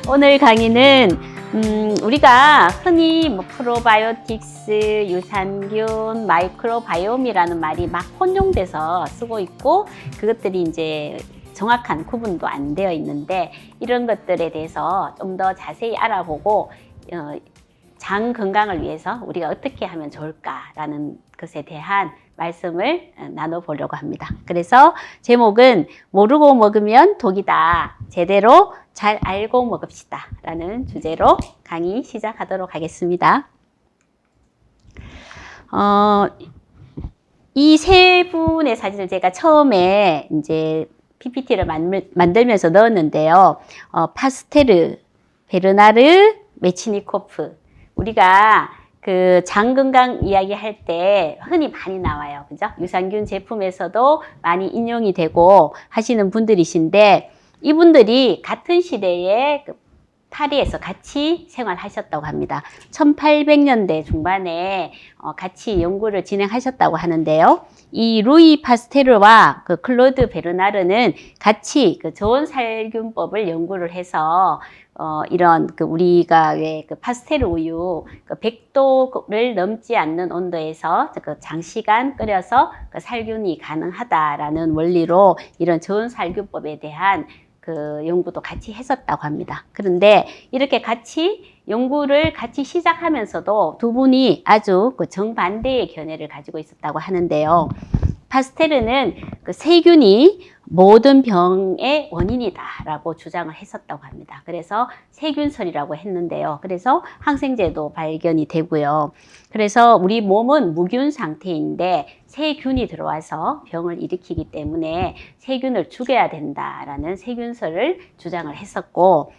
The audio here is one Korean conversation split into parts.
오늘 강의는 우리가 흔히 뭐 프로바이오틱스, 유산균, 마이크로바이옴이라는 말이 막 혼용돼서 쓰고 있고 그것들이 이제 정확한 구분도 안 되어 있는데 이런 것들에 대해서 좀 더 자세히 알아보고 장 건강을 위해서 우리가 어떻게 하면 좋을까라는 것에 대한 말씀을 나눠보려고 합니다. 그래서 제목은 모르고 먹으면 독이다. 제대로 잘 알고 먹읍시다. 라는 주제로 강의 시작하도록 하겠습니다. 이 세 분의 사진을 제가 처음에 이제 PPT를 만들면서 넣었는데요. 파스테르, 베르나르, 메치니코프. 우리가 그 장 건강 이야기 할 때 흔히 많이 나와요. 그죠? 유산균 제품에서도 많이 인용이 되고 하시는 분들이신데 이분들이 같은 시대에 파리에서 같이 생활하셨다고 합니다. 1800년대 중반에 같이 연구를 진행하셨다고 하는데요. 이 루이 파스테르와 그 클로드 베르나르는 같이 그 좋은 살균법을 연구를 해서 이런 우리가 왜 그 파스테르 우유 100도를 넘지 않는 온도에서 장시간 끓여서 살균이 가능하다라는 원리로 이런 좋은 살균법에 대한 그 연구도 같이 했었다고 합니다. 그런데 이렇게 연구를 같이 시작하면서도 두 분이 아주 정반대의 견해를 가지고 있었다고 하는데요. 파스테르는 세균이 모든 병의 원인이다라고 주장을 했었다고 합니다. 그래서 세균설이라고 했는데요. 그래서 항생제도 발견이 되고요. 그래서 우리 몸은 무균 상태인데 세균이 들어와서 병을 일으키기 때문에 세균을 죽여야 된다라는 세균설을 주장을 했었고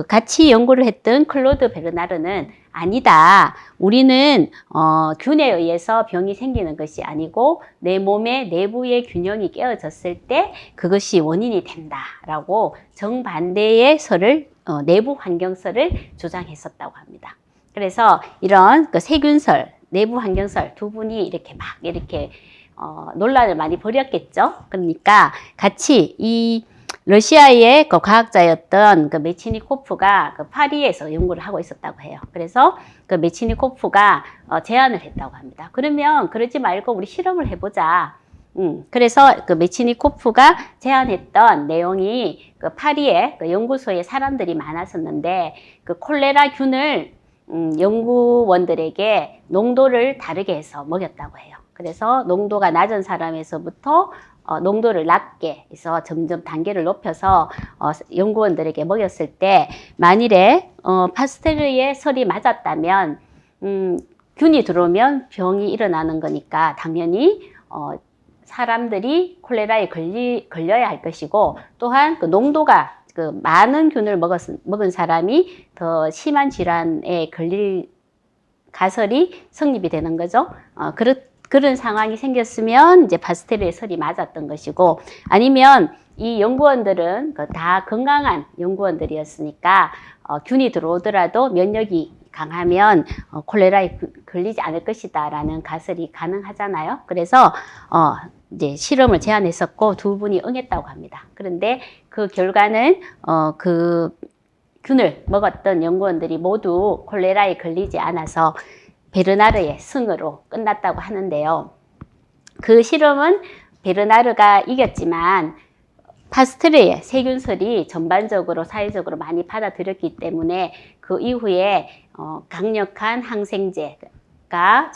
같이 연구를 했던 클로드 베르나르는 아니다. 우리는 균에 의해서 병이 생기는 것이 아니고 내 몸의 내부의 균형이 깨어졌을 때 그것이 원인이 된다라고 정반대의 내부 환경설을 주장했었다고 합니다. 그래서 이런 세균설, 내부 환경설 두 분이 이렇게 논란을 많이 벌였겠죠. 그러니까 같이 이 러시아의 과학자였던 메치니코프가 파리에서 연구를 하고 있었다고 해요. 그래서 메치니코프가 제안을 했다고 합니다. 그러면 그러지 말고 우리 실험을 해보자. 그래서 메치니코프가 제안했던 내용이 파리에 연구소에 사람들이 많았었는데 콜레라균을 연구원들에게 농도를 다르게 해서 먹였다고 해요. 그래서 농도가 낮은 사람에서부터 농도를 낮게 해서 점점 단계를 높여서 연구원들에게 먹였을 때 만일에 파스테르의 설이 맞았다면 균이 들어오면 병이 일어나는 거니까 당연히 사람들이 콜레라에 걸려야 할 것이고 또한 농도가 많은 균을 먹은 사람이 더 심한 질환에 걸릴 가설이 성립이 되는 거죠. 그런 상황이 생겼으면 이제 파스테르의 설이 맞았던 것이고 아니면 이 연구원들은 다 건강한 연구원들이었으니까 균이 들어오더라도 면역이 강하면 콜레라에 걸리지 않을 것이다 라는 가설이 가능하잖아요. 그래서 이제 실험을 제안했었고 두 분이 응했다고 합니다. 그런데 그 결과는 균을 먹었던 연구원들이 모두 콜레라에 걸리지 않아서 베르나르의 승으로 끝났다고 하는데요. 그 실험은 베르나르가 이겼지만 파스테르의 세균설이 전반적으로 사회적으로 많이 받아들였기 때문에 그 이후에 강력한 항생제가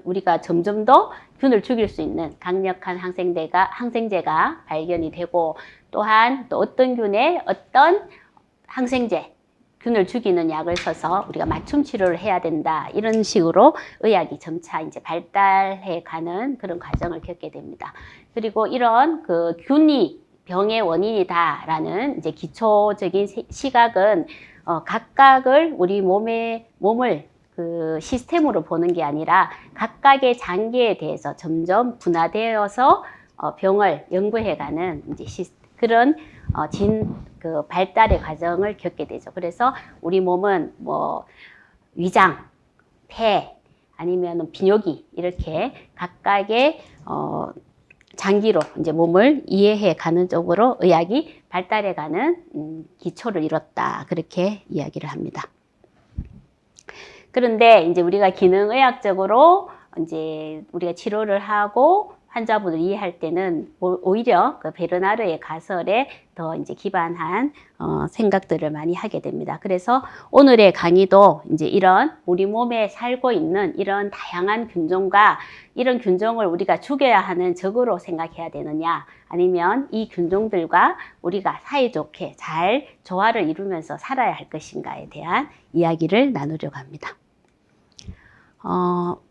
우리가 점점 더 균을 죽일 수 있는 강력한 항생제가 발견이 되고 또한 또 어떤 균에 어떤 균을 죽이는 약을 써서 우리가 맞춤 치료를 해야 된다. 이런 식으로 의학이 점차 이제 발달해 가는 그런 과정을 겪게 됩니다. 그리고 이런 균이 병의 원인이다라는 이제 기초적인 시각은 각각을 우리 몸을 시스템으로 보는 게 아니라 각각의 장기에 대해서 점점 분화되어서 병을 연구해가는 이제 그런 발달의 과정을 겪게 되죠. 그래서 우리 몸은 위장, 폐, 아니면 비뇨기 이렇게 각각의 장기로 이제 몸을 이해해 가는 쪽으로 의학이 발달해 가는 기초를 이뤘다. 그렇게 이야기를 합니다. 그런데 이제 우리가 기능의학적으로 이제 우리가 치료를 하고 환자분을 이해할 때는 오히려 그 베르나르의 가설에 더 이제 기반한 생각들을 많이 하게 됩니다. 그래서 오늘의 강의도 이제 이런 우리 몸에 살고 있는 이런 다양한 균종과 이런 균종을 우리가 죽여야 하는 적으로 생각해야 되느냐, 아니면 이 균종들과 우리가 사이좋게 잘 조화를 이루면서 살아야 할 것인가에 대한 이야기를 나누려고 합니다.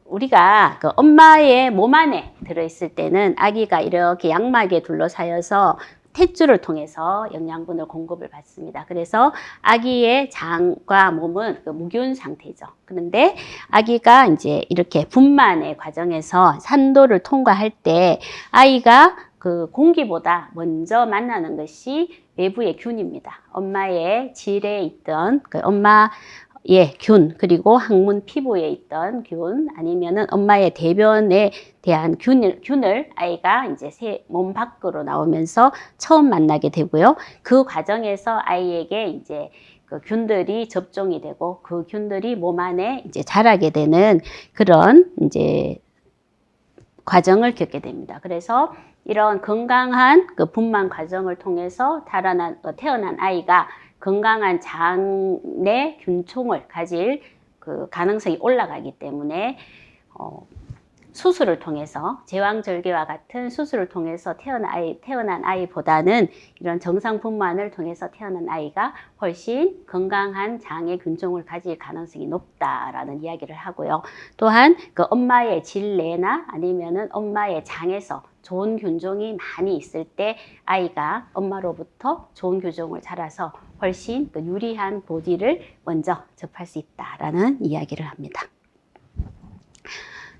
우리가 그 엄마의 몸 안에 들어있을 때는 아기가 이렇게 양막에 둘러싸여서 탯줄을 통해서 영양분을 공급을 받습니다. 그래서 아기의 장과 몸은 그 무균 상태죠. 그런데 아기가 이제 이렇게 분만의 과정에서 산도를 통과할 때 아이가 그 공기보다 먼저 만나는 것이 외부의 균입니다. 엄마의 질에 있던 그 엄마의 균, 그리고 항문 피부에 있던 균, 아니면은 엄마의 대변에 대한 균을 아이가 이제 몸 밖으로 나오면서 처음 만나게 되고요. 그 과정에서 아이에게 이제 그 균들이 접종이 되고 그 균들이 몸 안에 이제 자라게 되는 그런 이제 과정을 겪게 됩니다. 그래서 이런 건강한 그 분만 과정을 통해서 태어난 아이가 건강한 장내 균총을 가질 그 가능성이 올라가기 때문에 수술을 통해서 제왕절개와 같은 수술을 통해서 태어난 아이보다는 이런 정상 분만을 통해서 태어난 아이가 훨씬 건강한 장의 균종을 가질 가능성이 높다라는 이야기를 하고요. 또한 그 엄마의 질내나 아니면은 엄마의 장에서 좋은 균종이 많이 있을 때 아이가 엄마로부터 좋은 균종을 자라서 훨씬 그 유리한 보디를 먼저 접할 수 있다라는 이야기를 합니다.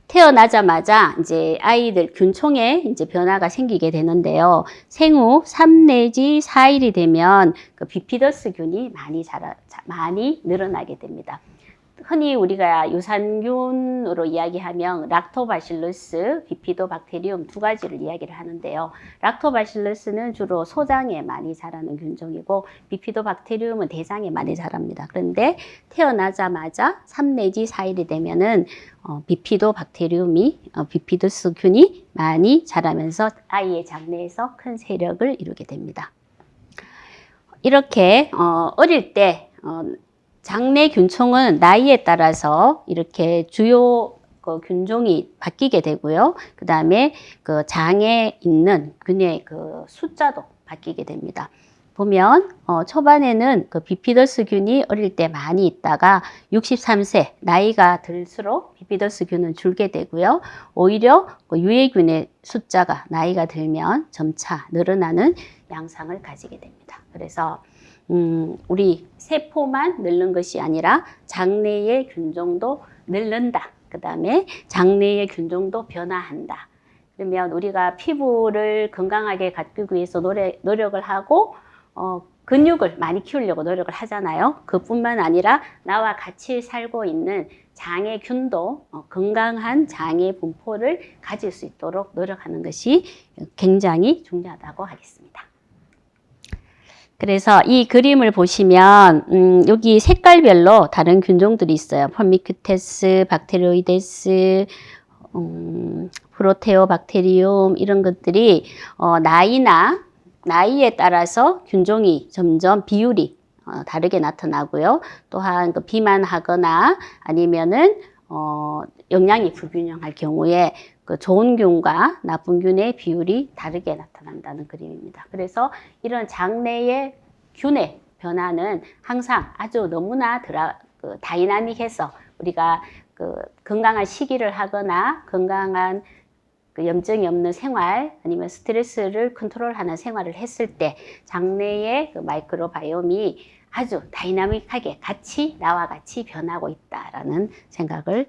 태어나자마자 이제 아이들 균총에 이제 변화가 생기게 되는데요. 생후 3 내지 4일이 되면 그 비피더스 균이 많이 늘어나게 됩니다. 흔히 우리가 유산균으로 이야기하면 락토바실루스, 비피도박테리움 두 가지를 이야기를 하는데요. 락토바실루스는 주로 소장에 많이 자라는 균종이고 비피도박테리움은 대장에 많이 자랍니다. 그런데 태어나자마자 3 내지 4일이 되면은 비피도스균이 많이 자라면서 아이의 장내에서 큰 세력을 이루게 됩니다. 이렇게 어릴 때 장내 균총은 나이에 따라서 이렇게 주요 그 균종이 바뀌게 되고요. 그 다음에 그 장에 있는 균의 그 숫자도 바뀌게 됩니다. 보면 초반에는 그 비피더스균이 어릴 때 많이 있다가 63세 나이가 들수록 비피더스균은 줄게 되고요. 오히려 그 유해균의 숫자가 나이가 들면 점차 늘어나는 양상을 가지게 됩니다. 그래서 우리 세포만 늘는 것이 아니라 장내의 균종도 늘는다. 그 다음에 장내의 균종도 변화한다. 그러면 우리가 피부를 건강하게 가꾸기 위해서 노력을 하고 근육을 많이 키우려고 노력을 하잖아요. 그뿐만 아니라 나와 같이 살고 있는 장의 균도 건강한 장의 분포를 가질 수 있도록 노력하는 것이 굉장히 중요하다고 하겠습니다. 그래서 이 그림을 보시면 여기 색깔별로 다른 균종들이 있어요. 펌미큐테스, 박테로이데스, 프로테오박테리움 이런 것들이 나이에 따라서 균종이 점점 비율이 다르게 나타나고요. 또한 그 비만하거나 아니면은 영양이 불균형할 경우에 그 좋은 균과 나쁜 균의 비율이 다르게 나타난다는 그림입니다. 그래서 이런 장내의 균의 변화는 항상 아주 너무나 다이나믹해서 우리가 그 건강한 식이를 하거나 건강한 그 염증이 없는 생활 아니면 스트레스를 컨트롤하는 생활을 했을 때 장내의 그 마이크로바이옴이 아주 다이나믹하게 나와 같이 변하고 있다라는 생각을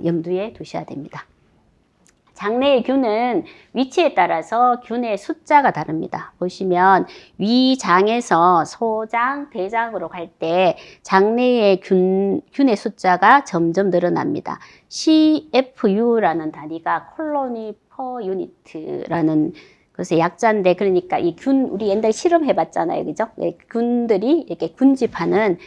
염두에 두셔야 됩니다. 장내의 균은 위치에 따라서 균의 숫자가 다릅니다. 보시면 위장에서 소장, 대장으로 갈 때 장내의 균의 숫자가 점점 늘어납니다. CFU라는 단위가 콜로니 퍼 유니트라는 것의 약자인데, 그러니까 이 균, 우리 옛날에 실험해봤잖아요, 그죠? 균들이 이렇게 군집하는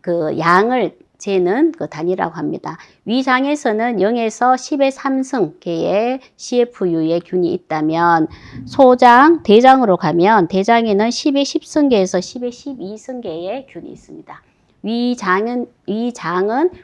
그 양을 재는 그 단위라고 합니다. 위장에서는 0에서 10의 3승 개의 CFU의 균이 있다면, 소장, 대장으로 가면 대장에는 10의 10승계에서 10의 12승계의 균이 있습니다. 위장은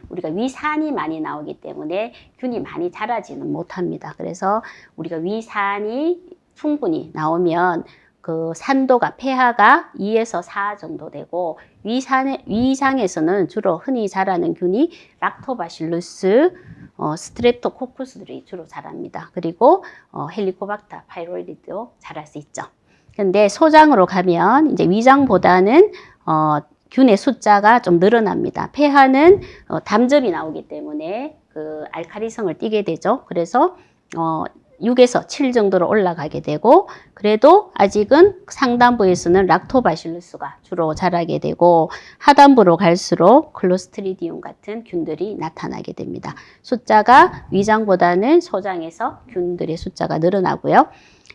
우리가 위산이 많이 나오기 때문에 균이 많이 자라지는 못합니다. 그래서 우리가 위산이 충분히 나오면 그 산도가 pH가 2에서 4 정도 되고, 위장에서는 주로 흔히 자라는 균이 락토바실루스, 스트랩토코쿠스들이 주로 자랍니다. 그리고 헬리코박터 파이로이드도 자랄 수 있죠. 근데 소장으로 가면 이제 위장보다는 균의 숫자가 좀 늘어납니다. pH는 담즙이 나오기 때문에 그 알칼리성을 띠게 되죠. 그래서 6에서 7 정도로 올라가게 되고, 그래도 아직은 상단부에서는 락토바실루스가 주로 자라게 되고, 하단부로 갈수록 클로스트리디움 같은 균들이 나타나게 됩니다. 숫자가 위장보다는 소장에서 균들의 숫자가 늘어나고요.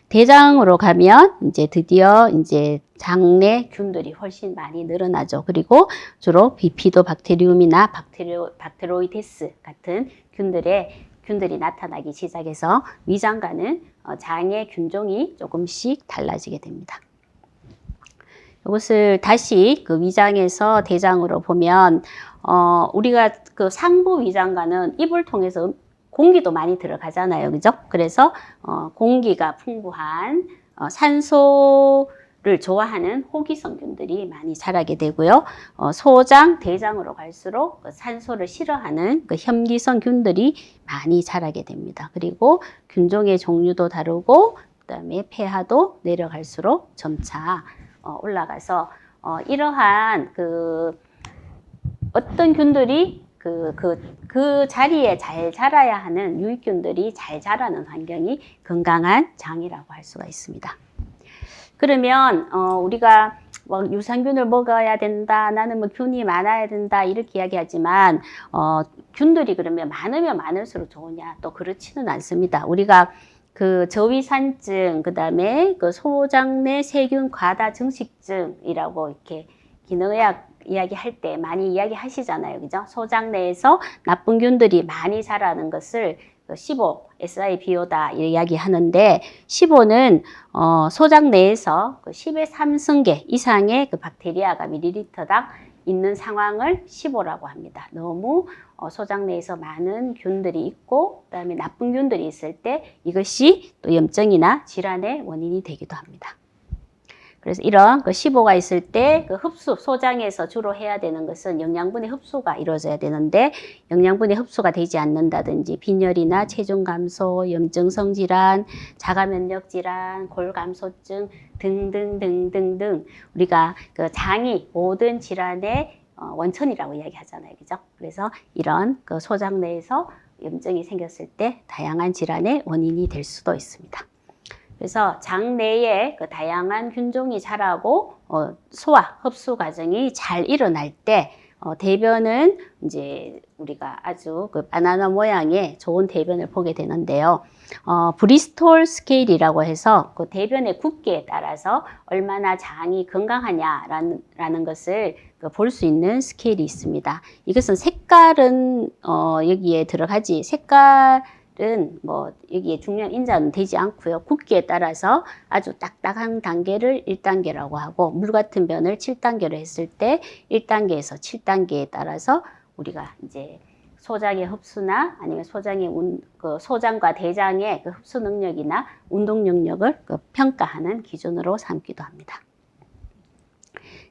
대장으로 가면 이제 드디어 이제 장내 균들이 훨씬 많이 늘어나죠. 그리고 주로 비피도박테리움이나 박테로이데스 같은 균들이 나타나기 시작해서 위장과는 장의 균종이 조금씩 달라지게 됩니다. 이것을 다시 그 위장에서 대장으로 보면 우리가 그 상부 위장과는 입을 통해서 공기도 많이 들어가잖아요, 그죠? 그래서 공기가 풍부한 산소를 좋아하는 호기성균들이 많이 자라게 되고요. 소장, 대장으로 갈수록 그 산소를 싫어하는 그 혐기성균들이 많이 자라게 됩니다. 그리고 균종의 종류도 다르고, 그다음에 pH도 내려갈수록 점차 올라가서 이러한 그 어떤 균들이 그 자리에 잘 자라야 하는 유익균들이 잘 자라는 환경이 건강한 장이라고 할 수가 있습니다. 그러면 우리가 뭐 유산균을 먹어야 된다, 나는 뭐 균이 많아야 된다, 이렇게 이야기하지만 균들이 그러면 많으면 많을수록 좋으냐? 또 그렇지는 않습니다. 우리가 그 저위산증, 그다음에 그 소장내 세균 과다 증식증이라고 이렇게 기능의학 이야기할 때 많이 이야기하시잖아요, 그죠? 소장 내에서 나쁜 균들이 많이 자라는 것을 15, SIBO다 이야기하는데, 15는 소장 내에서 그 10의 3승계 이상의 그 박테리아가 밀리리터당 있는 상황을 15라고 합니다. 너무 소장 내에서 많은 균들이 있고, 그다음에 나쁜 균들이 있을 때 이것이 또 염증이나 질환의 원인이 되기도 합니다. 그래서 이런 그 15가 있을 때 그 흡수, 소장에서 주로 해야 되는 것은 영양분의 흡수가 이루어져야 되는데, 영양분의 흡수가 되지 않는다든지 빈혈이나 체중 감소, 염증성 질환, 자가 면역 질환, 골감소증 등등등등등, 우리가 그 장이 모든 질환의 원천이라고 이야기하잖아요, 그죠? 그래서 이런 그 소장 내에서 염증이 생겼을 때 다양한 질환의 원인이 될 수도 있습니다. 그래서 장 내에 그 다양한 균종이 자라고 소화, 흡수 과정이 잘 일어날 때 대변은 이제 우리가 아주 그 바나나 모양의 좋은 대변을 보게 되는데요. 브리스톨 스케일이라고 해서 그 대변의 굵기에 따라서 얼마나 장이 건강하냐라는 것을 볼 수 있는 스케일이 있습니다. 이것은 색깔은 여기에 들어가지, 색깔은 뭐 여기에 중요한 인자는 되지 않고요. 굵기에 따라서 아주 딱딱한 단계를 1단계라고 하고, 물 같은 변을 7단계로 했을 때 1단계에서 7단계에 따라서 우리가 이제 소장의 흡수나 아니면 소장과 대장의 그 흡수 능력이나 운동 능력을 평가하는 기준으로 삼기도 합니다.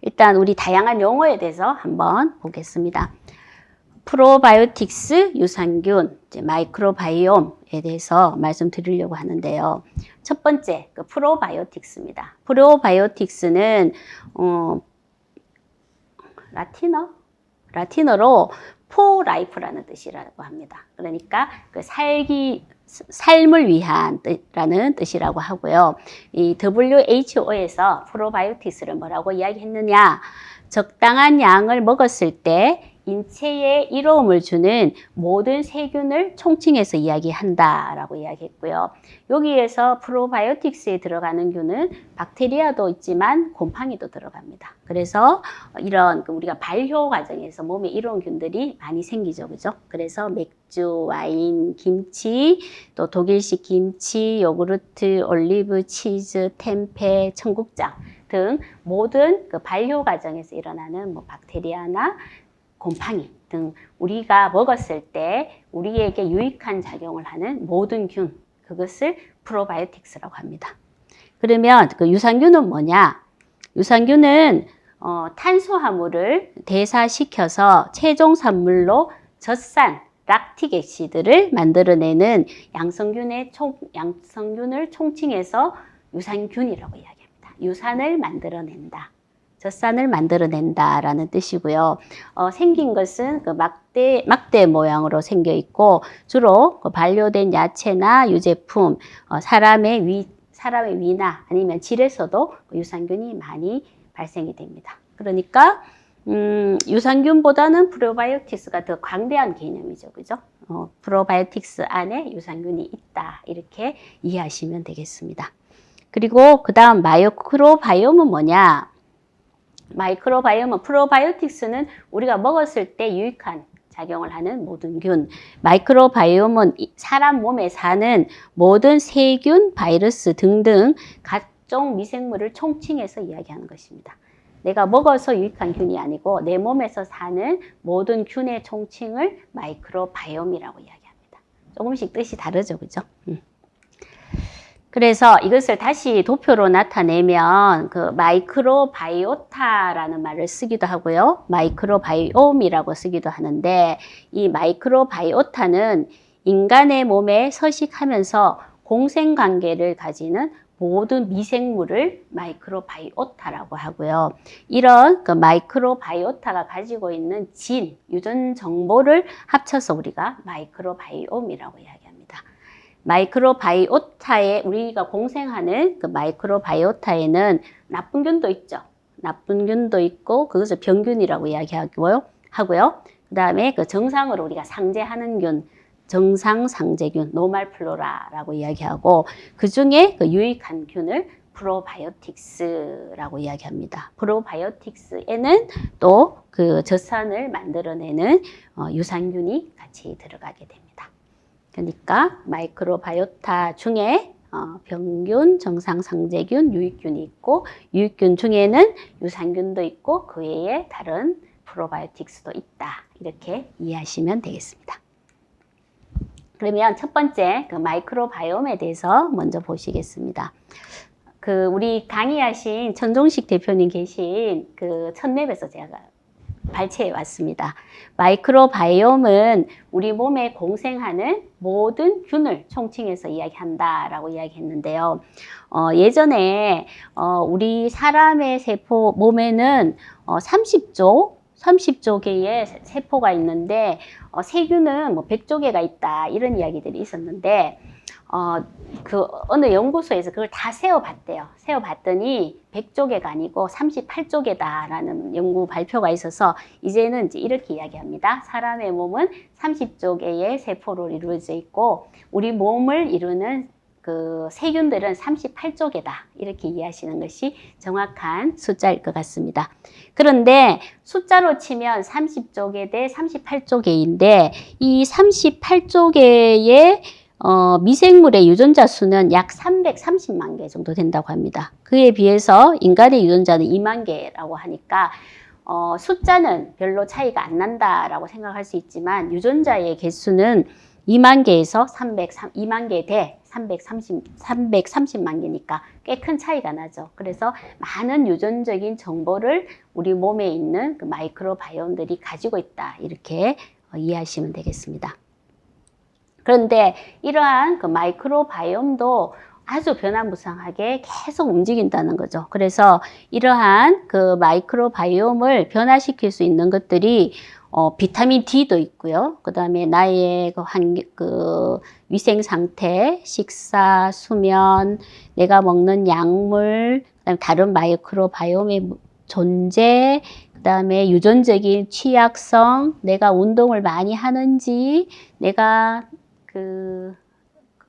일단 우리 다양한 용어에 대해서 한번 보겠습니다. 프로바이오틱스, 유산균, 마이크로바이옴에 대해서 말씀드리려고 하는데요. 첫 번째, 그 프로바이오틱스입니다. 프로바이오틱스는 라틴어로 포라이프라는 뜻이라고 합니다. 그러니까 그 삶을 위한 라는 뜻이라고 하고요. 이 WHO에서 프로바이오틱스를 뭐라고 이야기했느냐? 적당한 양을 먹었을 때 인체에 이로움을 주는 모든 세균을 총칭해서 이야기한다라고 이야기했고요. 여기에서 프로바이오틱스에 들어가는 균은 박테리아도 있지만 곰팡이도 들어갑니다. 그래서 이런 우리가 발효 과정에서 몸에 이로운 균들이 많이 생기죠, 그죠? 그래서 맥주, 와인, 김치, 또 독일식 김치, 요구르트, 올리브, 치즈, 템페, 청국장 등 모든 그 발효 과정에서 일어나는 뭐 박테리아나 곰팡이 등 우리가 먹었을 때 우리에게 유익한 작용을 하는 모든 균, 그것을 프로바이오틱스라고 합니다. 그러면 그 유산균은 뭐냐? 유산균은 탄수화물을 대사시켜서 최종 산물로 젖산, 락틱 액시드를 만들어내는 양성균을 총칭해서 유산균이라고 이야기합니다. 유산을 만들어낸다. 젖산을 만들어낸다라는 뜻이고요. 생긴 것은 그 막대 모양으로 생겨 있고 주로 그 반려된 야채나 유제품, 사람의 위나 아니면 질에서도 유산균이 많이 발생이 됩니다. 그러니까 유산균보다는 프로바이오틱스가 더 광대한 개념이죠, 그죠? 프로바이오틱스 안에 유산균이 있다 이렇게 이해하시면 되겠습니다. 그리고 그 다음 마이크로바이옴은 뭐냐? 마이크로바이옴은 프로바이오틱스는 우리가 먹었을 때 유익한 작용을 하는 모든 균. 마이크로바이옴은 사람 몸에 사는 모든 세균, 바이러스 등등 각종 미생물을 총칭해서 이야기하는 것입니다. 내가 먹어서 유익한 균이 아니고 내 몸에서 사는 모든 균의 총칭을 마이크로바이옴이라고 이야기합니다. 조금씩 뜻이 다르죠, 그죠? 그래서 이것을 다시 도표로 나타내면 그 마이크로바이오타라는 말을 쓰기도 하고요. 마이크로바이옴이라고 쓰기도 하는데 이 마이크로바이오타는 인간의 몸에 서식하면서 공생관계를 가지는 모든 미생물을 마이크로바이오타라고 하고요. 이런 그 마이크로바이오타가 가지고 있는 진, 유전 정보를 합쳐서 우리가 마이크로바이옴이라고 이야기합니다. 마이크로바이오타에 우리가 공생하는 그 마이크로바이오타에는 나쁜 균도 있죠. 나쁜 균도 있고 그것을 병균이라고 이야기하고요. 그 다음에 그 정상으로 우리가 상제하는 균, 정상 상제균, 노말 플로라라고 이야기하고 그 중에 그 유익한 균을 프로바이오틱스라고 이야기합니다. 프로바이오틱스에는 또 그 젖산을 만들어내는 유산균이 같이 들어가게 됩니다. 그러니까 마이크로바이오타 중에 병균, 정상상제균, 유익균이 있고 유익균 중에는 유산균도 있고 그 외에 다른 프로바이오틱스도 있다. 이렇게 이해하시면 되겠습니다. 그러면 첫 번째 그 마이크로바이옴에 대해서 먼저 보시겠습니다. 그 우리 강의하신 천종식 대표님 계신 그 첫랩에서 제가 발췌해 왔습니다. 마이크로바이옴은 우리 몸에 공생하는 모든 균을 총칭해서 이야기한다라고 이야기했는데요. 예전에 우리 사람의 세포 몸에는 30조 개의 세포가 있는데 세균은 뭐 100조 개가 있다 이런 이야기들이 있었는데 그 어느 연구소에서 그걸 다 세어봤대요. 세어봤더니 100조 개가 아니고 38조 개다라는 연구 발표가 있어서 이제는 이제 이렇게 이야기합니다. 사람의 몸은 30조 개의 세포로 이루어져 있고 우리 몸을 이루는 그 세균들은 38조 개다 이렇게 이해하시는 것이 정확한 숫자일 것 같습니다. 그런데 숫자로 치면 30조 개 대 38조 개인데 이 38조 개의 미생물의 유전자 수는 약 330만 개 정도 된다고 합니다. 그에 비해서 인간의 유전자는 2만 개라고 하니까 숫자는 별로 차이가 안 난다라고 생각할 수 있지만 유전자의 개수는 2만 개에서 2만 개 대 330만 개니까 꽤 큰 차이가 나죠. 그래서 많은 유전적인 정보를 우리 몸에 있는 그 마이크로바이옴들이 가지고 있다. 이렇게 이해하시면 되겠습니다. 그런데 이러한 그 마이크로바이옴도 아주 변화무쌍하게 계속 움직인다는 거죠. 그래서 이러한 그 마이크로바이옴을 변화시킬 수 있는 것들이 비타민 D도 있고요. 그 다음에 나의 위생 상태, 식사, 수면, 내가 먹는 약물, 그다음에 다른 마이크로바이옴의 존재, 그 다음에 유전적인 취약성, 내가 운동을 많이 하는지, 내가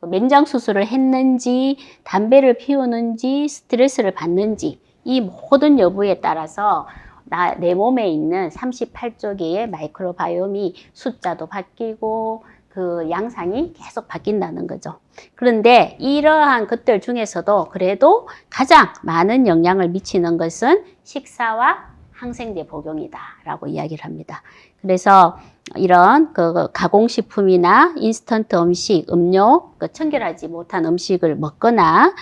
맨장 수술을 했는지, 담배를 피우는지, 스트레스를 받는지, 이 모든 여부에 따라서 내 몸에 있는 38조 개의 마이크로바이옴이 숫자도 바뀌고 그 양상이 계속 바뀐다는 거죠. 그런데 이러한 것들 중에서도 그래도 가장 많은 영향을 미치는 것은 식사와 항생제 복용이다 라고 이야기를 합니다. 그래서 이런 가공식품이나 인스턴트 음식, 음료, 청결하지 못한 음식을 먹거나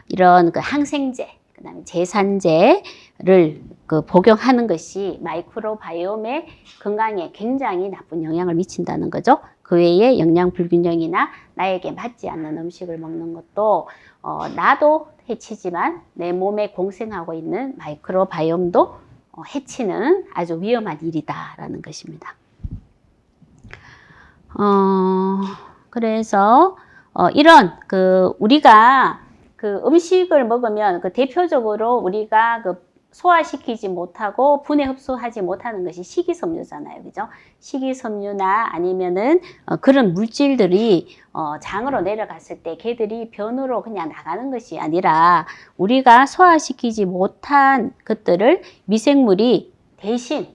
이런 항생제, 그 다음에 제산제를 복용하는 것이 마이크로바이옴의 건강에 굉장히 나쁜 영향을 미친다는 거죠. 그 외에 영양 불균형이나 나에게 맞지 않는 음식을 먹는 것도 나도 해치지만 내 몸에 공생하고 있는 마이크로바이옴도 해치는 아주 위험한 일이다라는 것입니다. 그래서 이런 우리가 음식을 먹으면 대표적으로 우리가 소화시키지 못하고 분해 흡수하지 못하는 것이 식이섬유잖아요. 그죠? 식이섬유나 아니면은 그런 물질들이 장으로 내려갔을 때 걔들이 변으로 그냥 나가는 것이 아니라 우리가 소화시키지 못한 것들을 미생물이 대신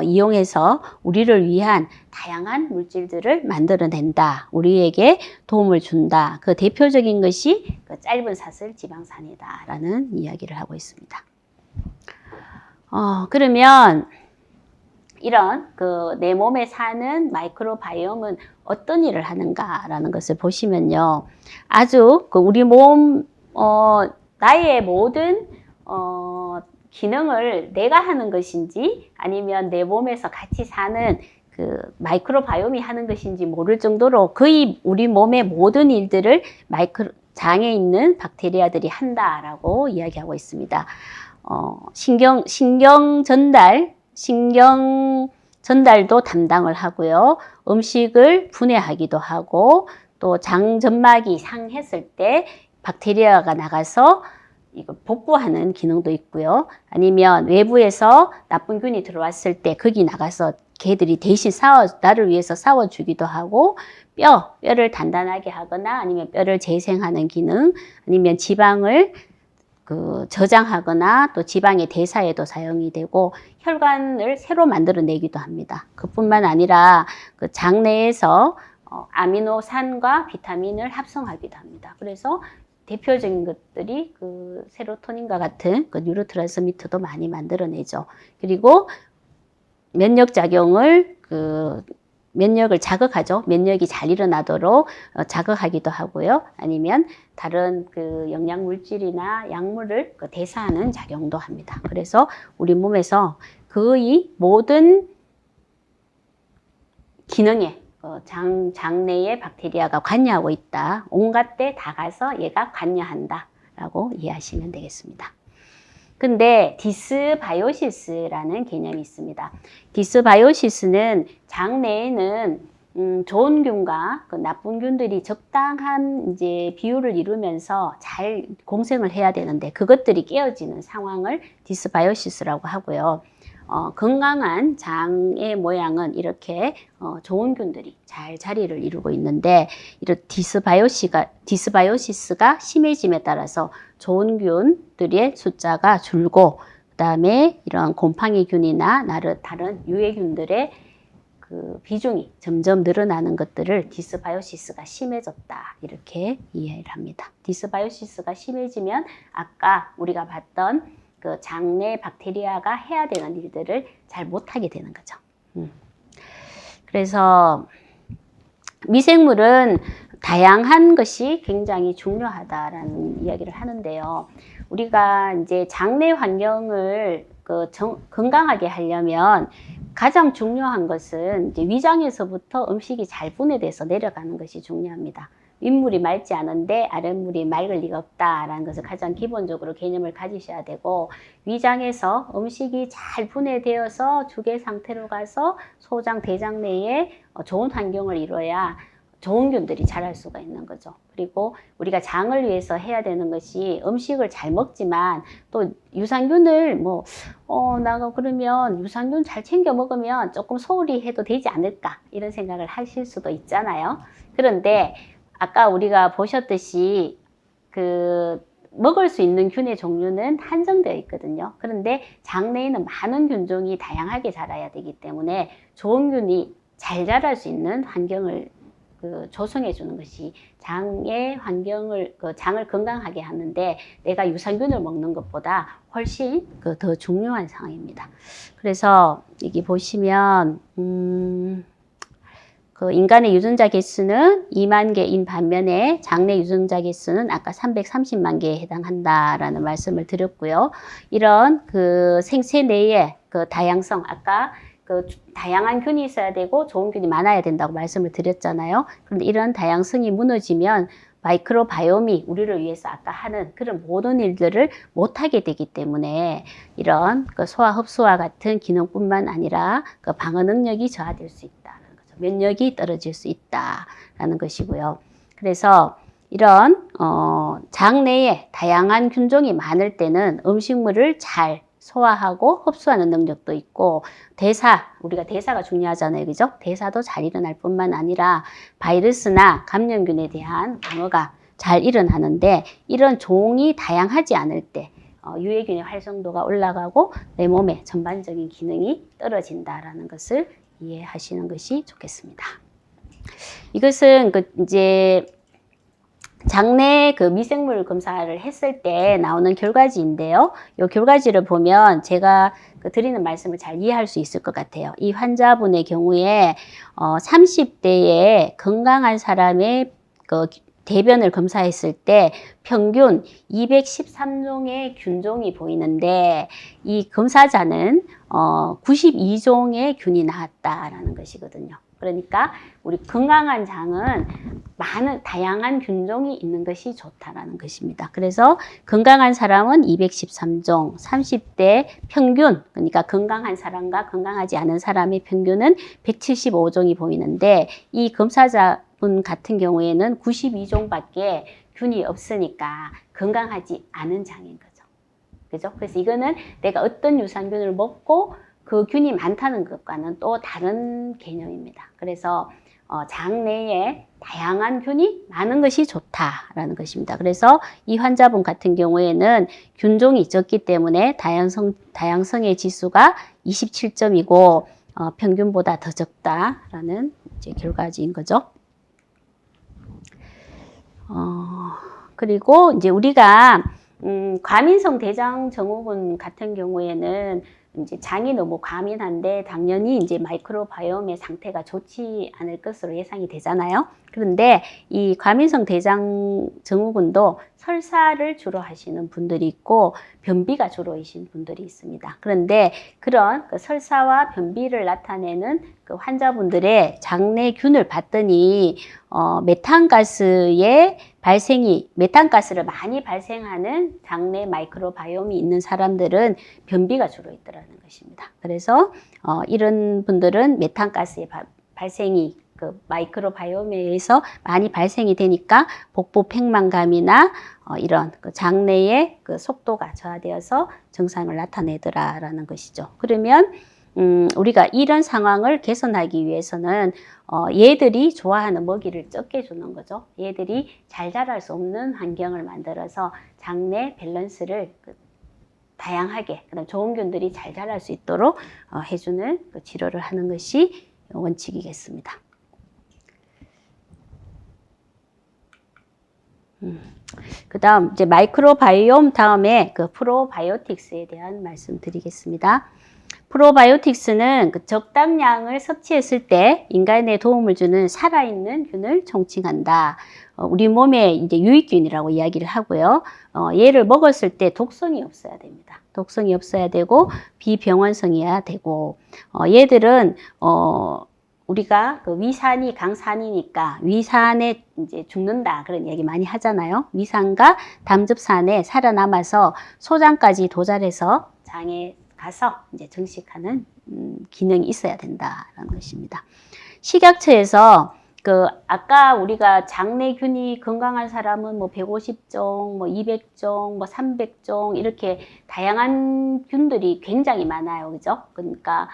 이용해서 우리를 위한 다양한 물질들을 만들어낸다. 우리에게 도움을 준다. 그 대표적인 것이 짧은 사슬 지방산이다. 라는 이야기를 하고 있습니다. 그러면 이런 내 몸에 사는 마이크로바이옴은 어떤 일을 하는가라는 것을 보시면요. 아주 우리 몸, 나의 모든, 기능을 내가 하는 것인지 아니면 내 몸에서 같이 사는 마이크로바이옴이 하는 것인지 모를 정도로 거의 우리 몸의 모든 일들을 장에 있는 박테리아들이 한다라고 이야기하고 있습니다. 신경 전달도 담당을 하고요. 음식을 분해하기도 하고 또 장점막이 상했을 때 박테리아가 나가서 이거 복구하는 기능도 있고요. 아니면 외부에서 나쁜 균이 들어왔을 때 거기 나가서 걔들이 대신 나를 위해서 싸워주기도 하고 뼈를 단단하게 하거나 아니면 뼈를 재생하는 기능 아니면 지방을 저장하거나 또 지방의 대사에도 사용이 되고 혈관을 새로 만들어내기도 합니다. 그뿐만 아니라 장 내에서 아미노산과 비타민을 합성하기도 합니다. 그래서 대표적인 것들이 세로토닌과 같은 뉴로트랜스미터도 많이 만들어내죠. 그리고 면역작용을 면역을 자극하죠. 면역이 잘 일어나도록 자극하기도 하고요. 아니면 다른 영양물질이나 약물을 대사하는 작용도 합니다. 그래서 우리 몸에서 거의 모든 기능에 장내에 박테리아가 관여하고 있다. 온갖 데 다 가서 얘가 관여한다 라고 이해하시면 되겠습니다. 근데 디스바이오시스라는 개념이 있습니다. 디스바이오시스는 장내에는 좋은 균과 나쁜 균들이 적당한 비율을 이루면서 잘 공생을 해야 되는데 그것들이 깨어지는 상황을 디스바이오시스라고 하고요. 건강한 장의 모양은 이렇게 좋은 균들이 잘 자리를 이루고 있는데 이런 디스바이오시스가 심해짐에 따라서 좋은 균들의 숫자가 줄고 그다음에 이런 곰팡이균이나 다른 유해균들의 비중이 점점 늘어나는 것들을 디스바이오시스가 심해졌다 이렇게 이해를 합니다. 디스바이오시스가 심해지면 아까 우리가 봤던 장내 박테리아가 해야 되는 일들을 잘 못하게 되는 거죠. 그래서 미생물은 다양한 것이 굉장히 중요하다라는 이야기를 하는데요. 우리가 이제 장내 환경을 건강하게 하려면 가장 중요한 것은 이제 위장에서부터 음식이 잘 분해돼서 내려가는 것이 중요합니다. 윗물이 맑지 않은데 아랫물이 맑을 리가 없다라는 것을 가장 기본적으로 개념을 가지셔야 되고, 위장에서 음식이 잘 분해되어서 주계 상태로 가서 소장, 대장 내에 좋은 환경을 이뤄야 좋은 균들이 자랄 수가 있는 거죠. 그리고 우리가 장을 위해서 해야 되는 것이 음식을 잘 먹지만 또 유산균을 나가 그러면 유산균 잘 챙겨 먹으면 조금 소홀히 해도 되지 않을까 이런 생각을 하실 수도 있잖아요. 그런데 아까 우리가 보셨듯이 먹을 수 있는 균의 종류는 한정되어 있거든요. 그런데 장 내에는 많은 균종이 다양하게 자라야 되기 때문에 좋은 균이 잘 자랄 수 있는 환경을 조성해 주는 것이 장의 환경을, 장을 건강하게 하는데 내가 유산균을 먹는 것보다 훨씬 더 중요한 상황입니다. 그래서 여기 보시면 인간의 유전자 개수는 2만 개인 반면에 장내 유전자 개수는 아까 330만 개에 해당한다라는 말씀을 드렸고요. 이런 생체 내의 다양성, 아까 다양한 균이 있어야 되고 좋은 균이 많아야 된다고 말씀을 드렸잖아요. 그런데 이런 다양성이 무너지면 마이크로바이옴이 우리를 위해서 아까 하는 그런 모든 일들을 못하게 되기 때문에 이런 소화 흡수와 같은 기능뿐만 아니라 방어 능력이 저하될 수 있다는 거죠. 면역이 떨어질 수 있다라는 것이고요. 그래서 이런 장 내에 다양한 균종이 많을 때는 음식물을 잘 소화하고 흡수하는 능력도 있고 우리가 대사가 중요하잖아요. 그죠? 대사도 잘 일어날 뿐만 아니라 바이러스나 감염균에 대한 방어가 잘 일어나는데 이런 종이 다양하지 않을 때 유해균의 활성도가 올라가고 내 몸의 전반적인 기능이 떨어진다라는 것을 이해하시는 것이 좋겠습니다. 이것은 이제 장내 미생물 검사를 했을 때 나오는 결과지인데요. 이 결과지를 보면 제가 드리는 말씀을 잘 이해할 수 있을 것 같아요. 이 환자분의 경우에 30대에 건강한 사람의 대변을 검사했을 때 평균 213종의 균종이 보이는데 이 검사자는 92종의 균이 나왔다라는 것이거든요. 그러니까 우리 건강한 장은 다양한 균종이 있는 것이 좋다라는 것입니다. 그래서 건강한 사람은 213종, 30대 평균, 그러니까 건강한 사람과 건강하지 않은 사람의 평균은 175종이 보이는데 이 검사자분 같은 경우에는 92종밖에 균이 없으니까 건강하지 않은 장인 거죠. 그죠? 그래서 이거는 내가 어떤 유산균을 먹고 그 균이 많다는 것과는 또 다른 개념입니다. 그래서 장 내에 다양한 균이 많은 것이 좋다라는 것입니다. 그래서 이 환자분 같은 경우에는 균종이 적기 때문에 다양성의 지수가 27점이고 평균보다 더 적다라는 이제 결과지인 거죠. 그리고 이제 우리가 과민성 대장 증후군 같은 경우에는 이제 장이 너무 과민한데 당연히 이제 마이크로바이옴의 상태가 좋지 않을 것으로 예상이 되잖아요. 그런데 이 과민성 대장 증후군도 설사를 주로 하시는 분들이 있고 변비가 주로이신 분들이 있습니다. 그런데 그런 설사와 변비를 나타내는 환자분들의 장내 균을 봤더니 메탄가스를 많이 발생하는 장내 마이크로바이옴이 있는 사람들은 변비가 주로 있더라는 것입니다. 그래서 이런 분들은 메탄가스의 발생이 마이크로바이옴에 의해서 많이 발생이 되니까 복부 팽만감이나 이런 장내의 속도가 저하되어서 증상을 나타내더라라는 것이죠. 그러면 우리가 이런 상황을 개선하기 위해서는 얘들이 좋아하는 먹이를 적게 주는 거죠. 얘들이 잘 자랄 수 없는 환경을 만들어서 장내 밸런스를 다양하게, 그다음 좋은 균들이 잘 자랄 수 있도록 해주는 치료를 하는 것이 원칙이겠습니다. 그 다음 이제 마이크로바이옴 다음에 프로바이오틱스에 대한 말씀 드리겠습니다. 프로바이오틱스는 적당량을 섭취했을 때 인간에 도움을 주는 살아있는 균을 총칭한다. 우리 몸에 이제 유익균이라고 이야기를 하고요. 얘를 먹었을 때 독성이 없어야 됩니다. 독성이 없어야 되고 비병원성이어야 되고 얘들은 우리가 그 위산이 강산이니까 위산에 이제 죽는다 그런 얘기 많이 하잖아요. 위산과 담즙산에 살아남아서 소장까지 도달해서 장에 가서 이제 증식하는 기능이 있어야 된다라는 것입니다. 식약처에서 그 아까 우리가 장내균이 건강한 사람은 뭐 150종, 뭐 200종, 뭐 300종 이렇게 다양한 균들이 굉장히 많아요. 그죠? 그러니까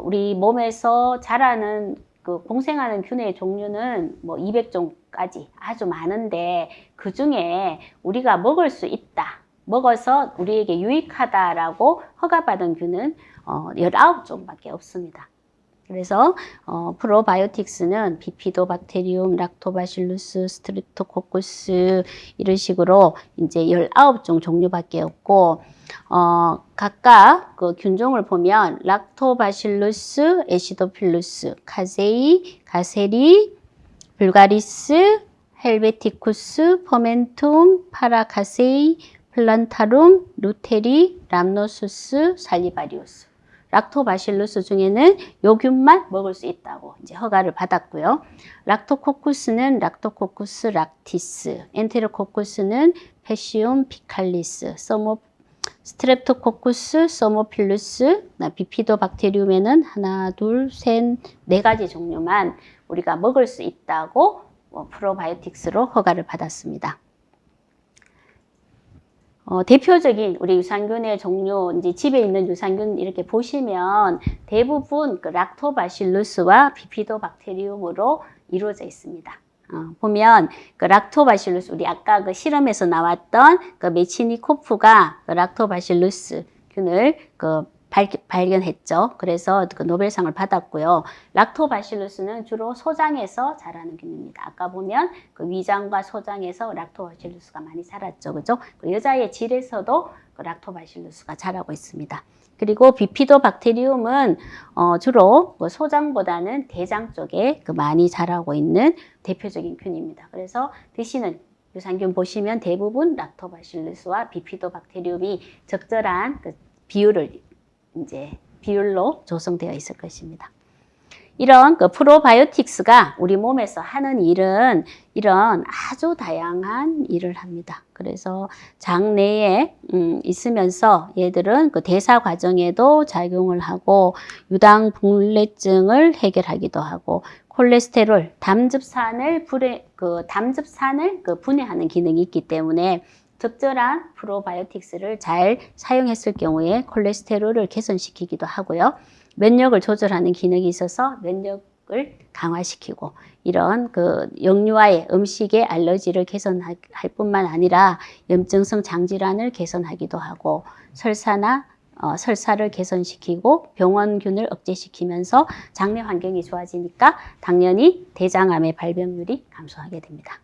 우리 몸에서 자라는 그 공생하는 균의 종류는 뭐 200종까지 아주 많은데 그 중에 우리가 먹을 수 있다. 먹어서 우리에게 유익하다라고 허가받은 균은 19종밖에 없습니다. 그래서 프로바이오틱스는 비피도박테리움, 락토바실루스, 스트립토코쿠스 이런 식으로 이제 19종 종류밖에 없고 각각 그 균종을 보면 락토바실루스, 에시도필루스, 카제이, 가세리, 불가리스, 헬베티쿠스, 포멘툼, 파라카세이, 플란타룸, 루테리, 람노수스, 살리바리우스. 락토바실루스 중에는 요 균만 먹을 수 있다고 이제 허가를 받았고요. 락토코쿠스는 락토코쿠스 락티스, 엔테로코쿠스는 페시움 피칼리스, 스트랩토코쿠스 서모필루스, 비피도박테리움에는 하나, 둘, 셋, 네 가지 종류만 우리가 먹을 수 있다고 프로바이오틱스로 허가를 받았습니다. 대표적인 우리 유산균의 종류, 이제 집에 있는 유산균 이렇게 보시면 대부분 그 락토바실루스와 비피도박테리움으로 이루어져 있습니다. 보면 그 락토바실루스, 우리 아까 그 실험에서 나왔던 그 메치니코프가 그 락토바실루스 균을 발견했죠. 그래서 그 노벨상을 받았고요. 락토바실루스는 주로 소장에서 자라는 균입니다. 아까 보면 그 위장과 소장에서 락토바실루스가 많이 자랐죠. 그죠? 그 여자의 질에서도 그 락토바실루스가 자라고 있습니다. 그리고 비피도박테리움은 주로 그 소장보다는 대장 쪽에 그 많이 자라고 있는 대표적인 균입니다. 그래서 드시는 유산균 보시면 대부분 락토바실루스와 비피도박테리움이 적절한 그 비율로 조성되어 있을 것입니다. 이런 그 프로바이오틱스가 우리 몸에서 하는 일은 이런 아주 다양한 일을 합니다. 그래서 장 내에 있으면서 얘들은 그 대사 과정에도 작용을 하고 유당 불내증을 해결하기도 하고 콜레스테롤, 담즙산을 분해하는 기능이 있기 때문에 적절한 프로바이오틱스를 잘 사용했을 경우에 콜레스테롤을 개선시키기도 하고요. 면역을 조절하는 기능이 있어서 면역을 강화시키고 이런 그 영유아의 음식의 알러지를 개선할 뿐만 아니라 염증성 장질환을 개선하기도 하고 설사를 개선시키고 병원균을 억제시키면서 장내 환경이 좋아지니까 당연히 대장암의 발병률이 감소하게 됩니다.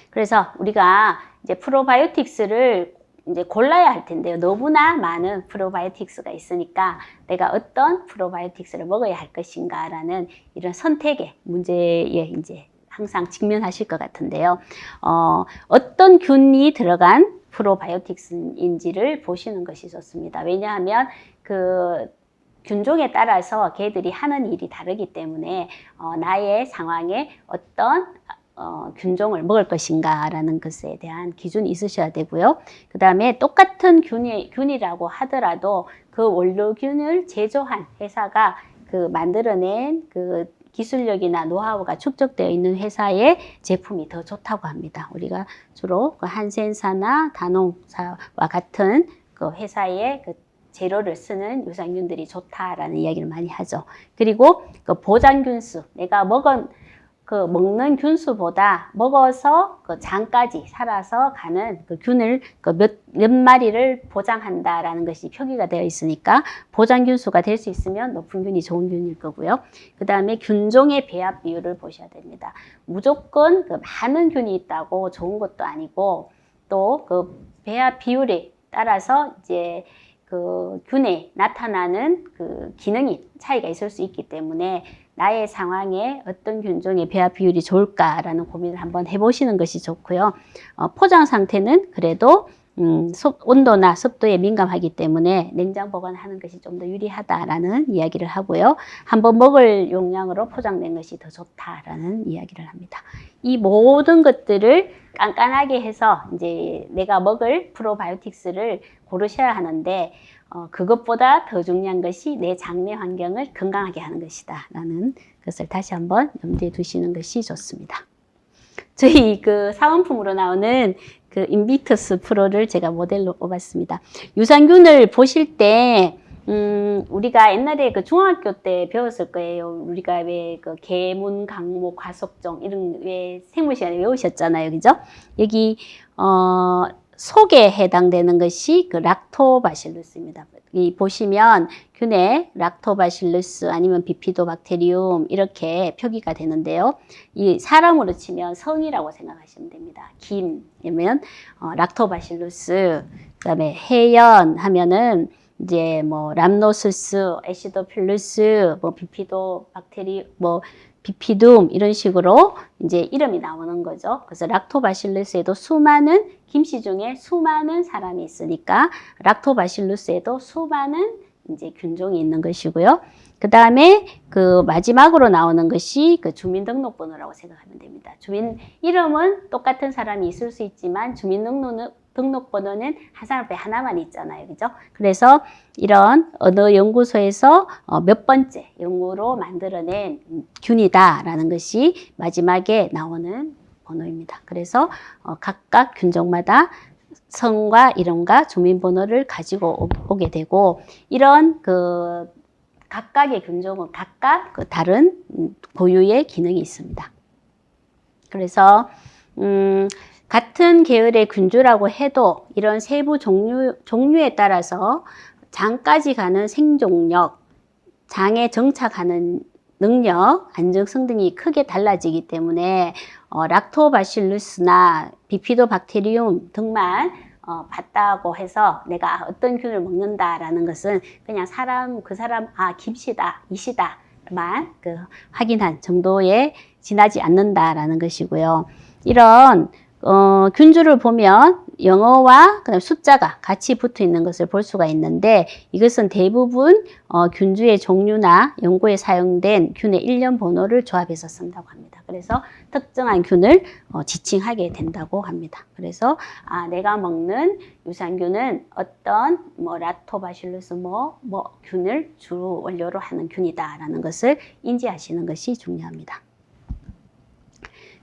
그래서 우리가 이제 프로바이오틱스를 이제 골라야 할 텐데요. 너무나 많은 프로바이오틱스가 있으니까 내가 어떤 프로바이오틱스를 먹어야 할 것인가라는 이런 선택의 문제에 이제 항상 직면하실 것 같은데요. 어떤 균이 들어간 프로바이오틱스인지를 보시는 것이 좋습니다. 왜냐하면 그 균종에 따라서 걔들이 하는 일이 다르기 때문에 나의 상황에 어떤 균종을 먹을 것인가라는 것에 대한 기준이 있으셔야 되고요. 그 다음에 똑같은 균이라고 하더라도 그 원료균을 제조한 회사가 그 만들어낸 그 기술력이나 노하우가 축적되어 있는 회사의 제품이 더 좋다고 합니다. 우리가 주로 그 한센사나 다농사와 같은 그 회사의 그 재료를 쓰는 유산균들이 좋다라는 이야기를 많이 하죠. 그리고 그 보장균수, 내가 먹는 균수보다 먹어서 그 장까지 살아서 가는 그 균을 그 몇 마리를 보장한다라는 것이 표기가 되어 있으니까 보장균수가 될 수 있으면 높은 균이 좋은 균일 거고요. 그 다음에 균종의 배합 비율을 보셔야 됩니다. 무조건 그 많은 균이 있다고 좋은 것도 아니고 또 그 배합 비율에 따라서 이제 그 균에 나타나는 그 기능이 차이가 있을 수 있기 때문에 나의 상황에 어떤 균종의 배합 비율이 좋을까라는 고민을 한번 해보시는 것이 좋고요. 포장 상태는 그래도 온도나 습도에 민감하기 때문에 냉장 보관하는 것이 좀 더 유리하다라는 이야기를 하고요. 한번 먹을 용량으로 포장된 것이 더 좋다라는 이야기를 합니다. 이 모든 것들을 깐깐하게 해서 이제 내가 먹을 프로바이오틱스를 고르셔야 하는데 그것보다 더 중요한 것이 내 장내 환경을 건강하게 하는 것이다 라는 것을 다시 한번 염두에 두시는 것이 좋습니다. 저희 그 사은품으로 나오는 그 인비투스 프로를 제가 모델로 뽑았습니다. 유산균을 보실 때 우리가 옛날에 그 중학교 때 배웠을 거예요. 우리가 왜 그 계문, 강목, 과속종 이런 왜 생물 시간에 외우셨잖아요, 그죠? 여기 속에 해당되는 것이 그 락토바실루스입니다. 이 보시면 균에 락토바실루스 아니면 비피도박테리움 이렇게 표기가 되는데요. 이 사람으로 치면 성이라고 생각하시면 됩니다. 김이면 락토바실루스, 그다음에 해연 하면은 이제 뭐 람노스스, 애시도필루스, 뭐 비피둠 이런 식으로 이제 이름이 나오는 거죠. 그래서 락토바실루스에도 수많은 김씨 중에 수많은 사람이 있으니까 락토바실루스에도 수많은 이제 균종이 있는 것이고요. 그 다음에 그 마지막으로 나오는 것이 그 주민등록번호라고 생각하면 됩니다. 주민 이름은 똑같은 사람이 있을 수 있지만 주민등록번호는 한 사람 앞에 하나만 있잖아요, 그죠? 그래서 이런 어느 연구소에서 몇 번째 연구로 만들어낸 균이다라는 것이 마지막에 나오는 번호입니다. 그래서 각각 균종마다 성과 이름과 주민번호를 가지고 오게 되고 이런 그 각각의 균종은 각각 그 다른 고유의 기능이 있습니다. 그래서 같은 계열의 균주라고 해도 이런 세부 종류에 따라서 장까지 가는 생존력, 장에 정착하는 능력, 안정성 등이 크게 달라지기 때문에 락토바실루스나 비피도박테리움 등만 봤다고 해서 내가 어떤 균을 먹는다라는 것은 그냥 그 사람 김씨다, 이씨다만 그 확인한 정도에 지나지 않는다라는 것이고요. 이런 균주를 보면 영어와 그다음 숫자가 같이 붙어 있는 것을 볼 수가 있는데 이것은 대부분 균주의 종류나 연구에 사용된 균의 일련 번호를 조합해서 쓴다고 합니다. 그래서 특정한 균을 지칭하게 된다고 합니다. 그래서 내가 먹는 유산균은 어떤 뭐 락토바실루스 뭐 균을 주 원료로 하는 균이다라는 것을 인지하시는 것이 중요합니다.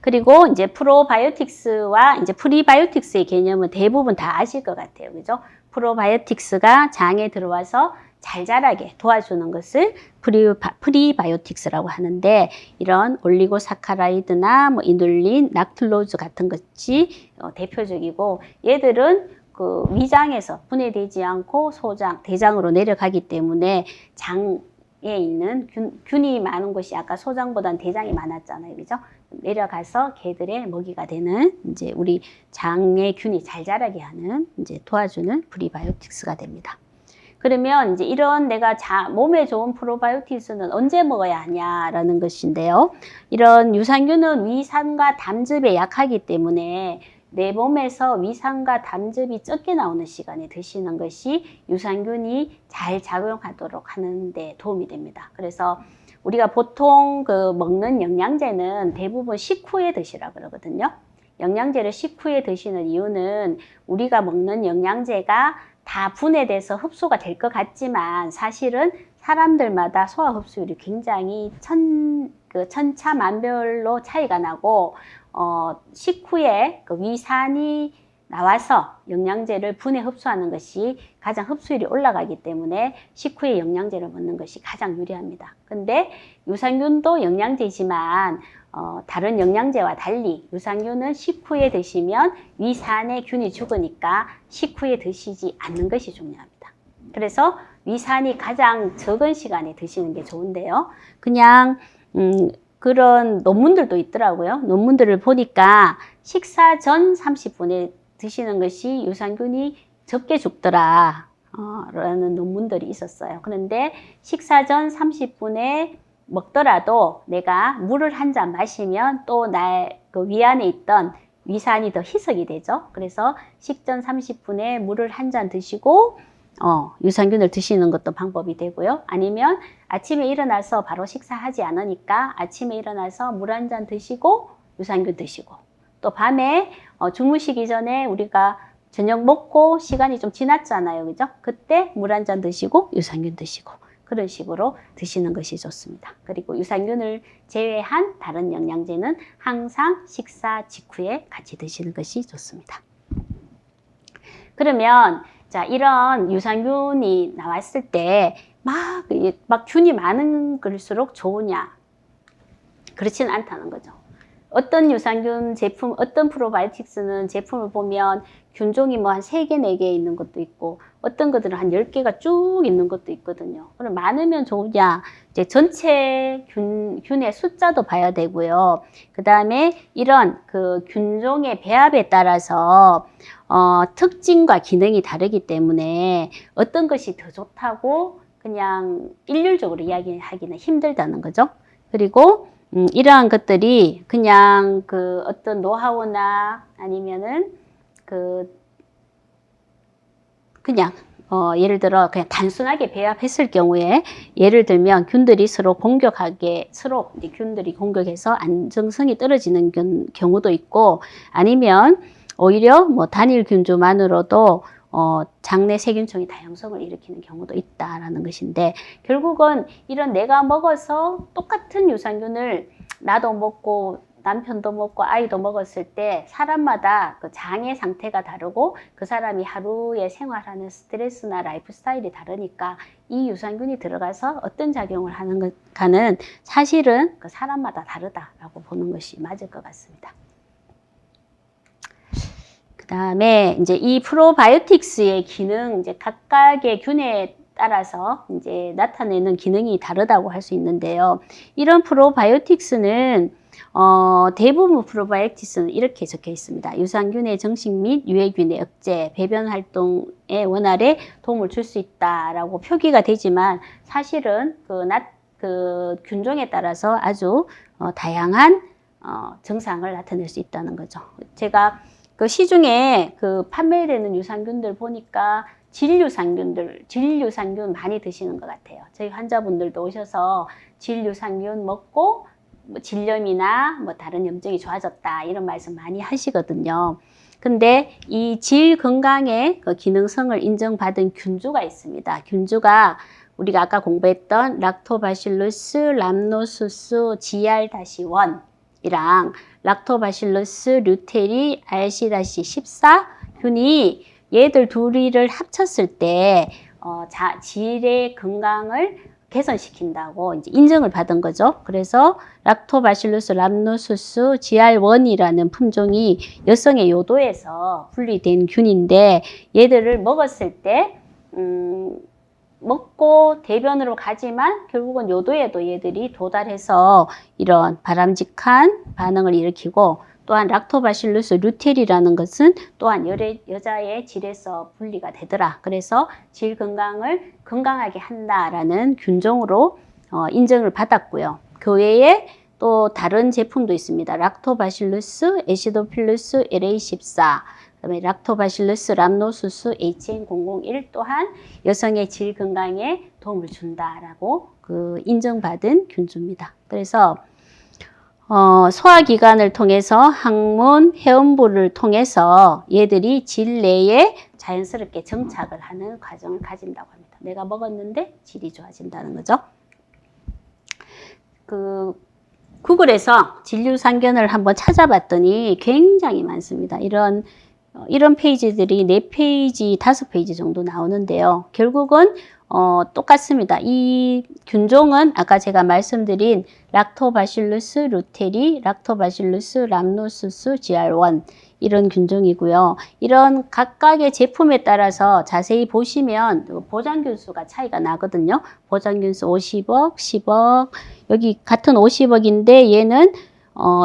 그리고 이제 프로바이오틱스와 이제 프리바이오틱스의 개념은 대부분 다 아실 것 같아요. 그죠? 프로바이오틱스가 장에 들어와서 잘 자라게 도와주는 것을 프리바이오틱스라고 하는데 이런 올리고사카라이드나 뭐 이눌린, 락툴로즈 같은 것이 대표적이고 얘들은 그 위장에서 분해되지 않고 소장, 대장으로 내려가기 때문에 장에 있는 균이 많은 곳이 아까 소장보다는 대장이 많았잖아요. 그죠? 내려가서 개들의 먹이가 되는 이제 우리 장의 균이 잘 자라게 하는 이제 도와주는 프리바이오틱스가 됩니다. 그러면 이제 이런 내가 몸에 좋은 프로바이오틱스는 언제 먹어야 하냐라는 것인데요. 이런 유산균은 위산과 담즙에 약하기 때문에 내 몸에서 위산과 담즙이 적게 나오는 시간에 드시는 것이 유산균이 잘 작용하도록 하는 데 도움이 됩니다. 그래서 우리가 보통 그 먹는 영양제는 대부분 식후에 드시라 그러거든요. 영양제를 식후에 드시는 이유는 우리가 먹는 영양제가 다 분해돼서 흡수가 될 것 같지만 사실은 사람들마다 소화 흡수율이 굉장히 천차만별로 차이가 나고 식후에 그 위산이 나와서 영양제를 분해 흡수하는 것이 가장 흡수율이 올라가기 때문에 식후에 영양제를 먹는 것이 가장 유리합니다. 근데 유산균도 영양제지만 다른 영양제와 달리 유산균은 식후에 드시면 위산에 균이 죽으니까 식후에 드시지 않는 것이 중요합니다. 그래서 위산이 가장 적은 시간에 드시는 게 좋은데요. 그냥 그런 논문들도 있더라고요. 논문들을 보니까 식사 전 30분에 드시는 것이 유산균이 적게 죽더라 라는 논문들이 있었어요. 그런데 식사 전 30분에 먹더라도 내가 물을 한 잔 마시면 또 나의 그 위안에 있던 위산이 더 희석이 되죠. 그래서 식전 30분에 물을 한 잔 드시고 유산균을 드시는 것도 방법이 되고요. 아니면 아침에 일어나서 바로 식사하지 않으니까 아침에 일어나서 물 한 잔 드시고 유산균 드시고, 또 밤에 주무시기 전에 우리가 저녁 먹고 시간이 좀 지났잖아요. 그죠? 그때 물 한 잔 드시고 유산균 드시고, 그런 식으로 드시는 것이 좋습니다. 그리고 유산균을 제외한 다른 영양제는 항상 식사 직후에 같이 드시는 것이 좋습니다. 그러면 자, 이런 유산균이 나왔을 때 막 균이 많은 걸수록 좋으냐? 그렇지는 않다는 거죠. 어떤 유산균 제품, 어떤 프로바이오틱스는 제품을 보면 균종이 뭐 한 3개, 4개 있는 것도 있고, 어떤 것들은 한 10개가 쭉 있는 것도 있거든요. 그럼 많으면 좋으냐? 이제 전체 균의 숫자도 봐야 되고요. 그 다음에 이런 그 균종의 배합에 따라서 특징과 기능이 다르기 때문에 어떤 것이 더 좋다고 그냥 일률적으로 이야기하기는 힘들다는 거죠. 그리고 이러한 것들이 그냥 그 어떤 노하우나 아니면은 그냥 예를 들어 그냥 단순하게 배합했을 경우에, 예를 들면 균들이 서로 공격하게, 서로 이제 균들이 공격해서 안정성이 떨어지는 경우도 있고, 아니면 오히려 뭐 단일 균주만으로도 장내 세균종이 다양성을 일으키는 경우도 있다라는 것인데, 결국은 이런 내가 먹어서 똑같은 유산균을 나도 먹고 남편도 먹고 아이도 먹었을 때 사람마다 그 장의 상태가 다르고 그 사람이 하루에 생활하는 스트레스나 라이프 스타일이 다르니까 이 유산균이 들어가서 어떤 작용을 하는가는 사실은 그 사람마다 다르다라고 보는 것이 맞을 것 같습니다. 그 다음에 이제 이 프로바이오틱스의 기능, 이제 각각의 균에 따라서 이제 나타내는 기능이 다르다고 할 수 있는데요. 이런 프로바이오틱스는 대부분 프로바이오틱스는 이렇게 적혀 있습니다. 유산균의 정식 및 유해균의 억제, 배변 활동의 원활에 도움을 줄 수 있다라고 표기가 되지만, 사실은 그 균종에 따라서 아주 다양한 증상을 나타낼 수 있다는 거죠. 제가 그 시중에 그 판매되는 유산균들 보니까 질유산균 많이 드시는 것 같아요. 저희 환자분들도 오셔서 질유산균 먹고 뭐 질염이나 뭐 다른 염증이 좋아졌다 이런 말씀 많이 하시거든요. 근데 이 질 건강의 그 기능성을 인정받은 균주가 있습니다. 균주가 우리가 아까 공부했던 락토바실루스 람노수스 GR-1이랑 락토바실루스 류테리 RC-14 균이 얘들 둘이를 합쳤을 때 질의 건강을 개선시킨다고 이제 인정을 받은 거죠. 그래서 락토바실루스 람노수스 GR1이라는 품종이 여성의 요도에서 분리된 균인데, 얘들을 먹었을 때 먹고 대변으로 가지만 결국은 요도에도 얘들이 도달해서 이런 바람직한 반응을 일으키고, 또한 락토바실루스 류테리라는 것은 또한 여자의 질에서 분리가 되더라. 그래서 질 건강을 건강하게 한다라는 균종으로 인정을 받았고요. 그 외에 또 다른 제품도 있습니다. 락토바실루스 애시도필루스 LA14, 그다음에 락토바실루스 람노수스 HN001 또한 여성의 질 건강에 도움을 준다라고 그 인정받은 균주입니다. 그래서 소화기관을 통해서 항문, 회음부를 통해서 얘들이 질 내에 자연스럽게 정착을 하는 과정을 가진다고 합니다. 내가 먹었는데 질이 좋아진다는 거죠. 구글에서 질유산균을 한번 찾아봤더니 굉장히 많습니다. 이런 페이지들이 4페이지, 5페이지 정도 나오는데요. 결국은 똑같습니다. 이 균종은 아까 제가 말씀드린 락토바실루스 루테리, 락토바실루스 람노수스 GR1 이런 균종이고요. 이런 각각의 제품에 따라서 자세히 보시면 보장균수가 차이가 나거든요. 보장균수 50억, 10억, 여기 같은 50억인데 얘는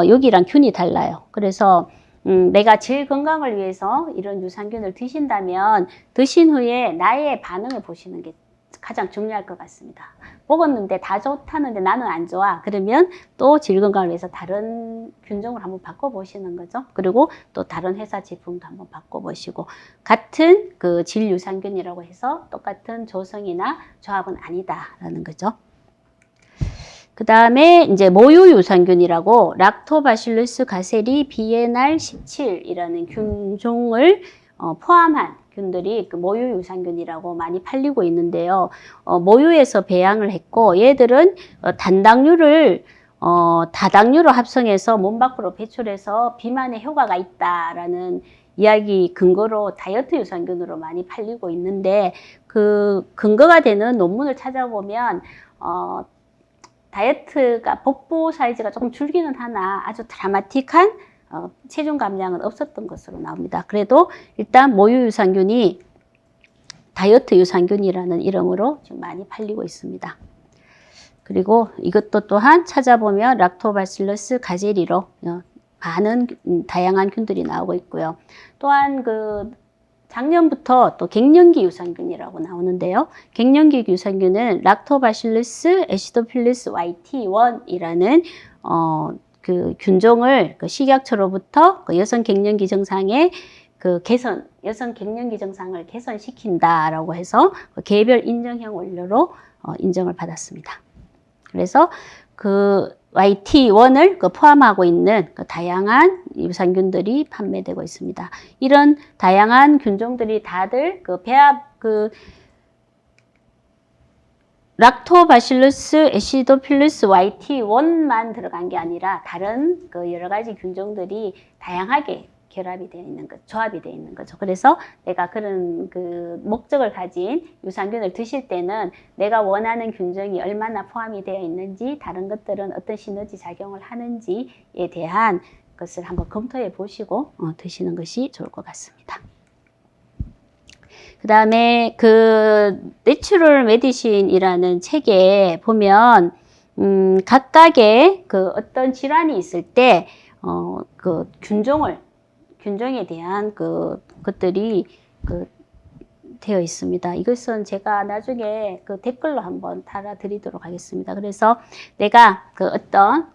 여기랑 균이 달라요. 그래서 내가 질 건강을 위해서 이런 유산균을 드신다면 드신 후에 나의 반응을 보시는 게 가장 중요할 것 같습니다. 먹었는데 다 좋다는데 나는 안 좋아. 그러면 또 질 건강을 위해서 다른 균종을 한번 바꿔보시는 거죠. 그리고 또 다른 회사 제품도 한번 바꿔보시고 같은 그 질 유산균이라고 해서 똑같은 조성이나 조합은 아니다라는 거죠. 그 다음에 이제 모유 유산균이라고 락토바실루스 가세리 비에날 17이라는 균종을 포함한 균들이 그 모유 유산균이라고 많이 팔리고 있는데요. 모유에서 배양을 했고 얘들은 단당류를 다당류로 합성해서 몸 밖으로 배출해서 비만에 효과가 있다라는 이야기 근거로 다이어트 유산균으로 많이 팔리고 있는데 그 근거가 되는 논문을 찾아보면 다이어트가 복부 사이즈가 조금 줄기는 하나 아주 드라마틱한 체중 감량은 없었던 것으로 나옵니다. 그래도 일단 모유 유산균이 다이어트 유산균이라는 이름으로 좀 많이 팔리고 있습니다. 그리고 이것도 또한 찾아보면 락토바실러스 가제리로 많은 다양한 균들이 나오고 있고요. 또한 그 작년부터 또 갱년기 유산균이라고 나오는데요. 갱년기 유산균은 락토바실루스 애시도필루스 YT1이라는 그 균종을 그 식약처로부터 그 여성 갱년기 증상의 그 개선, 여성 갱년기 증상을 개선시킨다라고 해서 그 개별 인정형 원료로 인정을 받았습니다. 그래서 그 YT1을 그 포함하고 있는 그 다양한 유산균들이 판매되고 있습니다. 이런 다양한 균종들이 다들 그 배합 그 락토바실루스 애시도필루스 YT1만 들어간 게 아니라 다른 그 여러 가지 균종들이 다양하게 결합이 되어 있는 것, 조합이 되어 있는 거죠. 그래서 내가 그런 그 목적을 가진 유산균을 드실 때는 내가 원하는 균종이 얼마나 포함이 되어 있는지, 다른 것들은 어떤 시너지 작용을 하는지에 대한 것을 한번 검토해 보시고 드시는 것이 좋을 것 같습니다. 그 다음에 그 내추럴 메디신이라는 책에 보면 각각의 그 어떤 질환이 있을 때 그 균종에 대한 것들이 되어 있습니다. 이것은 제가 나중에 그 댓글로 한번 달아드리도록 하겠습니다. 그래서 내가 그 어떤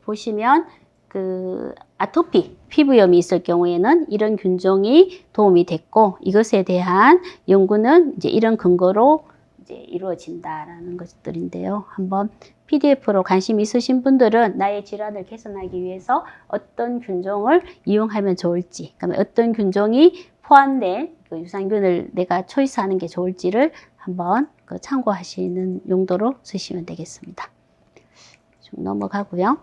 보시면 그 아토피, 피부염이 있을 경우에는 이런 균종이 도움이 됐고 이것에 대한 연구는 이제 이런 근거로 이제 이루어진다라는 것들인데요. 한번 PDF로 관심 있으신 분들은 나의 질환을 개선하기 위해서 어떤 균종을 이용하면 좋을지, 그다음에 어떤 균종이 포함된 그 유산균을 내가 초이스하는 게 좋을지를 한번 그 참고하시는 용도로 쓰시면 되겠습니다. 좀 넘어가고요.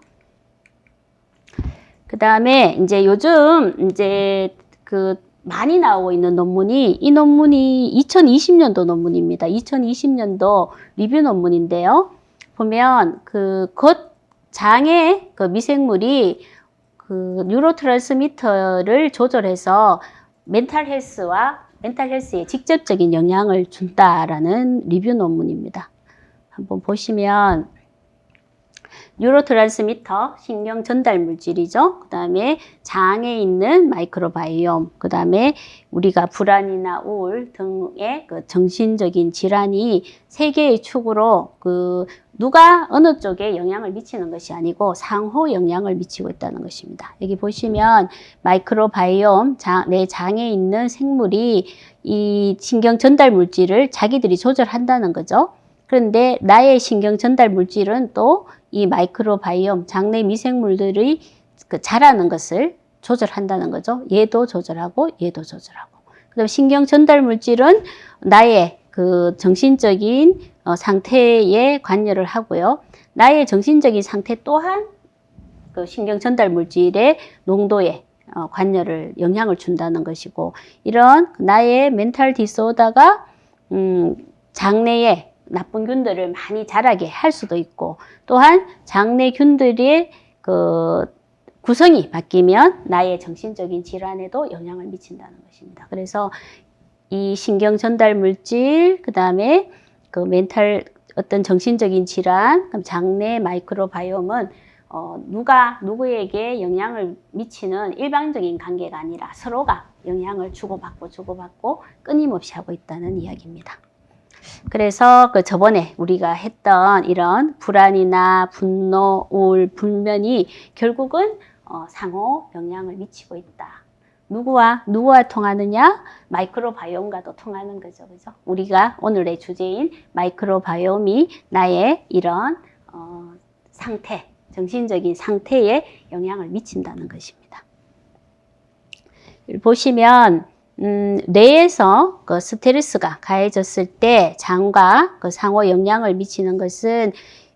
그 다음에 이제 요즘 이제 그 많이 나오고 있는 논문이 이 논문이 2020년도 논문입니다. 2020년도 리뷰 논문인데요. 보면 그 장의 그 미생물이 그 뉴로트랜스미터를 조절해서 멘탈 헬스에 직접적인 영향을 준다라는 리뷰 논문입니다. 한번 보시면 뉴로트랜스미터, 신경 전달 물질이죠. 그 다음에 장에 있는 마이크로바이옴, 그 다음에 우리가 불안이나 우울 등의 그 정신적인 질환이 세 개의 축으로 그 누가 어느 쪽에 영향을 미치는 것이 아니고 상호 영향을 미치고 있다는 것입니다. 여기 보시면 마이크로바이옴, 내 장에 있는 생물이 이 신경 전달 물질을 자기들이 조절한다는 거죠. 그런데 나의 신경 전달 물질은 또 이 마이크로바이옴, 장내 미생물들이 그 자라는 것을 조절한다는 거죠. 얘도 조절하고 얘도 조절하고. 그다음 신경 전달 물질은 나의 그 정신적인 상태에 관여를 하고요. 나의 정신적인 상태 또한 그 신경 전달 물질의 농도에 영향을 준다는 것이고, 이런 나의 멘탈 디스오더가 장내에 나쁜 균들을 많이 자라게 할 수도 있고, 또한 장내 균들의 그 구성이 바뀌면 나의 정신적인 질환에도 영향을 미친다는 것입니다. 그래서 이 신경 전달 물질, 그 다음에 그 멘탈 어떤 정신적인 질환, 그럼 장내 마이크로바이옴은 누가 누구에게 영향을 미치는 일방적인 관계가 아니라 서로가 영향을 주고받고 끊임없이 하고 있다는 이야기입니다. 그래서 그 저번에 우리가 했던 이런 불안이나 분노, 우울, 불면이 결국은 상호 영향을 미치고 있다. 누구와 통하느냐? 마이크로바이옴과도 통하는 거죠. 그죠? 우리가 오늘의 주제인 마이크로바이옴이 나의 이런 상태, 정신적인 상태에 영향을 미친다는 것입니다. 보시면 뇌에서 그 스트레스가 가해졌을 때 장과 그 상호 영향을 미치는 것은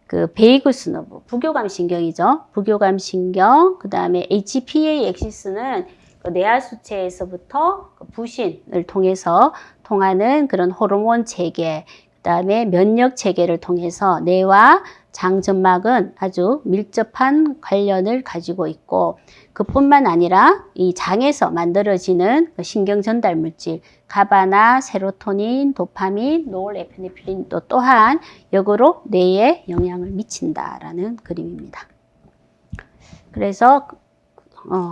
그 베이구스 너브, 부교감 신경이죠. 부교감 신경, 그 다음에 HPA 엑시스는 그 뇌하수체에서부터 그 부신을 통해서 통하는 그런 호르몬 체계, 그 다음에 면역 체계를 통해서 뇌와 장점막은 아주 밀접한 관련을 가지고 있고, 그뿐만 아니라 이 장에서 만들어지는 신경 전달 물질 가바나 세로토닌, 도파민, 노르에피네프린도 또한 역으로 뇌에 영향을 미친다라는 그림입니다. 그래서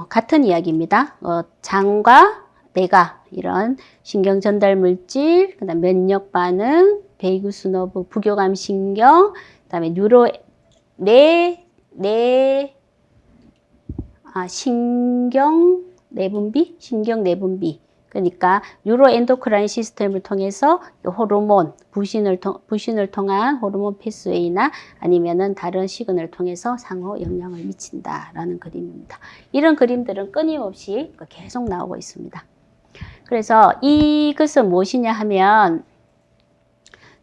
같은 이야기입니다. 장과 뇌가 이런 신경 전달 물질, 그다음 면역 반응, 베이구스 너브, 부교감 신경, 그다음에 신경 내분비. 그러니까 뉴로엔도크라인 시스템을 통해서 호르몬 부신을 통한 호르몬 패스웨이나 아니면은 다른 시그널을 통해서 상호 영향을 미친다라는 그림입니다. 이런 그림들은 끊임없이 계속 나오고 있습니다. 그래서 이것은 무엇이냐 하면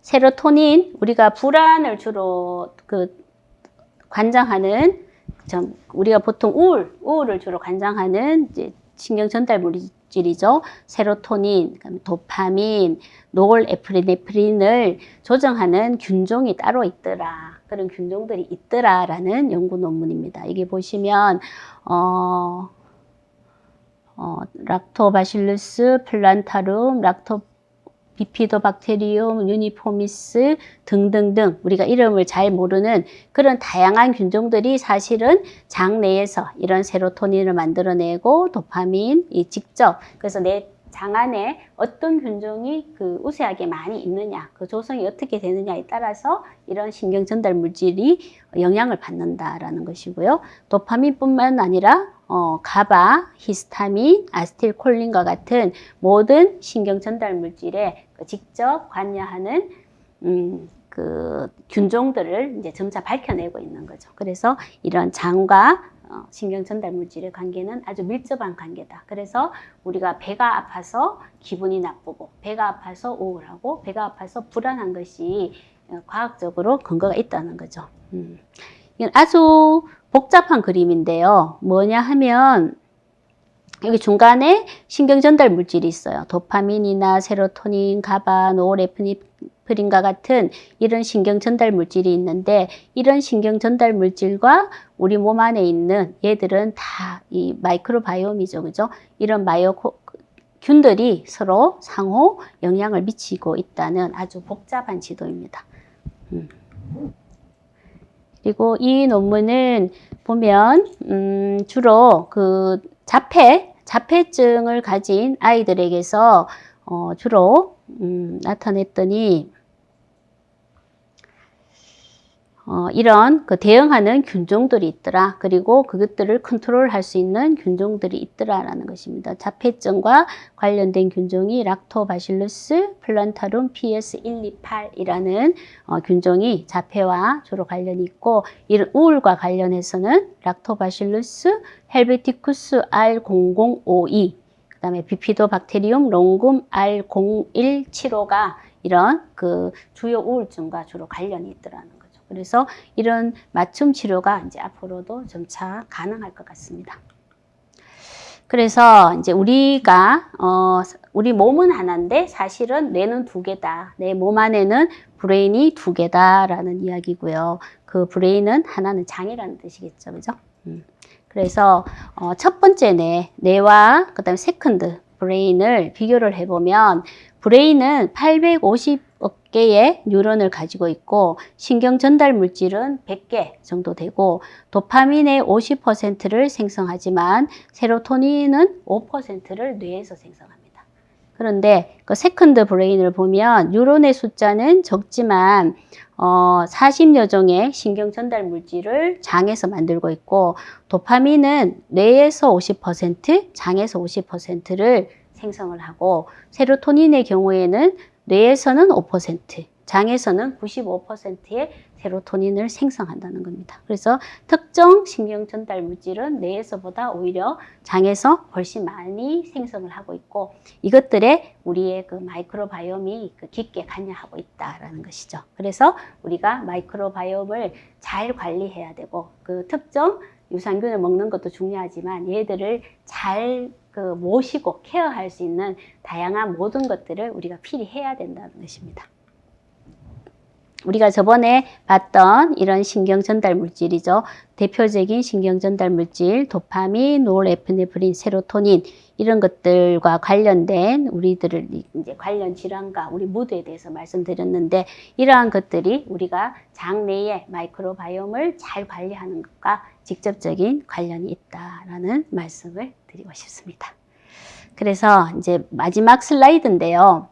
세로토닌, 우리가 불안을 주로 관장하는, 우리가 보통 우울을 주로 관장하는 이제 신경 전달 물질이죠. 세로토닌, 도파민, 노르에피네프린을 조정하는 균종이 따로 있더라. 그런 균종들이 있더라라는 연구 논문입니다. 이게 보시면 락토바실루스 플란타룸, 비피도박테리움, 유니포미스 등등등 우리가 이름을 잘 모르는 그런 다양한 균종들이 사실은 장 내에서 이런 세로토닌을 만들어내고 도파민이 직접, 그래서 내 장 안에 어떤 균종이 우세하게 많이 있느냐, 그 조성이 어떻게 되느냐에 따라서 이런 신경 전달 물질이 영향을 받는다라는 것이고요. 도파민뿐만 아니라 가바, 히스타민, 아세틸콜린과 같은 모든 신경 전달 물질에 직접 관여하는 그 균종들을 이제 점차 밝혀내고 있는 거죠. 그래서 이런 장과 신경 전달 물질의 관계는 아주 밀접한 관계다. 그래서 우리가 배가 아파서 기분이 나쁘고, 배가 아파서 우울하고, 배가 아파서 불안한 것이 과학적으로 근거가 있다는 거죠. 이건 아주 복잡한 그림인데요. 뭐냐 하면 여기 중간에 신경 전달 물질이 있어요. 도파민이나 세로토닌, 가바, 노르에피네프린과 같은 이런 신경 전달 물질이 있는데, 이런 신경 전달 물질과 우리 몸 안에 있는 얘들은 다 이 마이크로바이옴이죠. 그죠? 이런 균들이 서로 상호 영향을 미치고 있다는 아주 복잡한 지도입니다. 그리고 이 논문은 보면 주로 그 자폐증을 가진 아이들에게서 주로 나타냈더니 이런 대응하는 균종들이 있더라. 그리고 그것들을 컨트롤할 수 있는 균종들이 있더라라는 것입니다. 자폐증과 관련된 균종이 락토바실루스 플란타룸 PS128이라는 균종이 자폐와 주로 관련이 있고, 이런 우울과 관련해서는 락토바실루스 헬베티쿠스 R0052, 그 다음에 비피도박테리움 롱금 R0175가 이런 주요 우울증과 주로 관련이 있더라는 거죠. 그래서 이런 맞춤 치료가 이제 앞으로도 점차 가능할 것 같습니다. 그래서 이제 우리가 우리 몸은 하나인데 사실은 뇌는 두 개다. 내 몸 안에는 브레인이 두 개다라는 이야기고요. 그 브레인은 하나는 장이라는 뜻이겠죠, 그죠? 그래서 첫 번째 뇌와 그다음에 세컨드 브레인을 비교를 해보면, 브레인은 850억 개의 뉴런을 가지고 있고, 신경 전달 물질은 100개 정도 되고, 도파민의 50%를 생성하지만 세로토닌은 5%를 뇌에서 생성합니다. 그런데 그 세컨드 브레인을 보면 뉴런의 숫자는 적지만 40여 종의 신경 전달 물질을 장에서 만들고 있고, 도파민은 뇌에서 50%, 장에서 50%를 생성을 하고, 세로토닌의 경우에는 뇌에서는 5%, 장에서는 95%의 세로토닌을 생성한다는 겁니다. 그래서 특정 신경 전달 물질은 뇌에서보다 오히려 장에서 훨씬 많이 생성을 하고 있고, 이것들에 우리의 그 마이크로바이옴이 깊게 관여하고 있다라는 것이죠. 그래서 우리가 마이크로바이옴을 잘 관리해야 되고, 그 특정 유산균을 먹는 것도 중요하지만 얘들을 잘 모시고 케어할 수 있는 다양한 모든 것들을 우리가 필히 해야 된다는 것입니다. 우리가 저번에 봤던 이런 신경 전달 물질이죠. 대표적인 신경 전달 물질, 도파민, 노르에피네프린, 세로토닌, 이런 것들과 관련된 우리들을 이제 관련 질환과 우리 무드에 대해서 말씀드렸는데, 이러한 것들이 우리가 장내의 마이크로바이옴을 잘 관리하는 것과 직접적인 관련이 있다라는 말씀을 드리고 싶습니다. 그래서 이제 마지막 슬라이드인데요.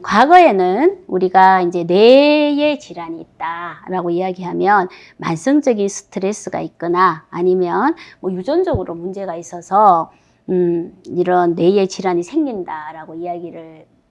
과거에는 우리가 이제 뇌에 질환이 있다라고 이야기하면 만성적인 스트레스가 있거나 아니면 뭐 유전적으로 문제가 있어서 이런 뇌에 질환이 생긴다라고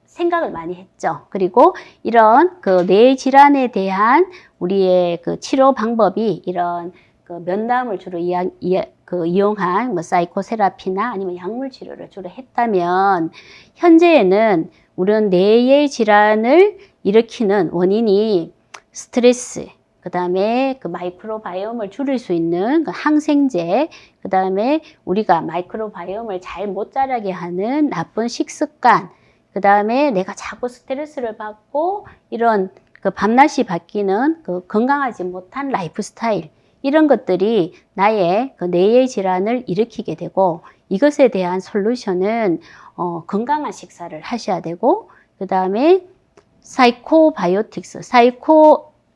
생각을 많이 했죠. 그리고 이런 그 뇌 질환에 대한 우리의 그 치료 방법이 이런 그 면담을 주로 이용한 뭐 사이코세라피나 아니면 약물 치료를 주로 했다면, 현재에는 우리는 뇌의 질환을 일으키는 원인이 스트레스, 그 다음에 그 마이크로바이옴을 줄일 수 있는 그 항생제, 그 다음에 우리가 마이크로바이옴을 잘 못 자라게 하는 나쁜 식습관, 그 다음에 내가 자꾸 스트레스를 받고 이런 그 밤낮이 바뀌는 그 건강하지 못한 라이프 스타일, 이런 것들이 나의 그 뇌의 질환을 일으키게 되고, 이것에 대한 솔루션은 건강한 식사를 하셔야 되고, 그 다음에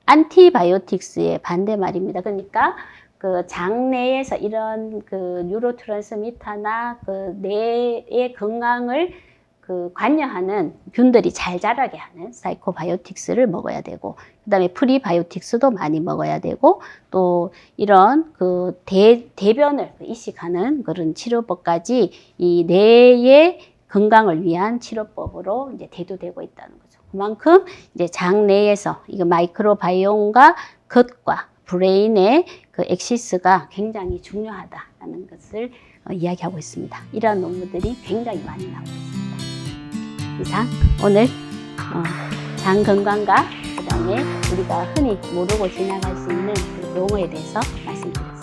안티바이오틱스의 반대말입니다. 그러니까 그 장내에서 이런 그 뉴로트랜스미터나 그 뇌의 건강을 그 관여하는 균들이 잘 자라게 하는 사이코바이오틱스를 먹어야 되고, 그 다음에 프리바이오틱스도 많이 먹어야 되고, 또 이런 그 대변을 이식하는 그런 치료법까지 이 뇌의 건강을 위한 치료법으로 이제 대두되고 있다는 거죠. 그만큼 이제 장내에서 이거 마이크로바이옴과 겉과 브레인의 그 엑시스가 굉장히 중요하다는 것을 이야기하고 있습니다. 이러한 논문들이 굉장히 많이 나오고 있습니다. 이상 오늘 장 건강과 그 다음에 우리가 흔히 모르고 지나갈 수 있는 그 용어에 대해서 말씀드렸습니다.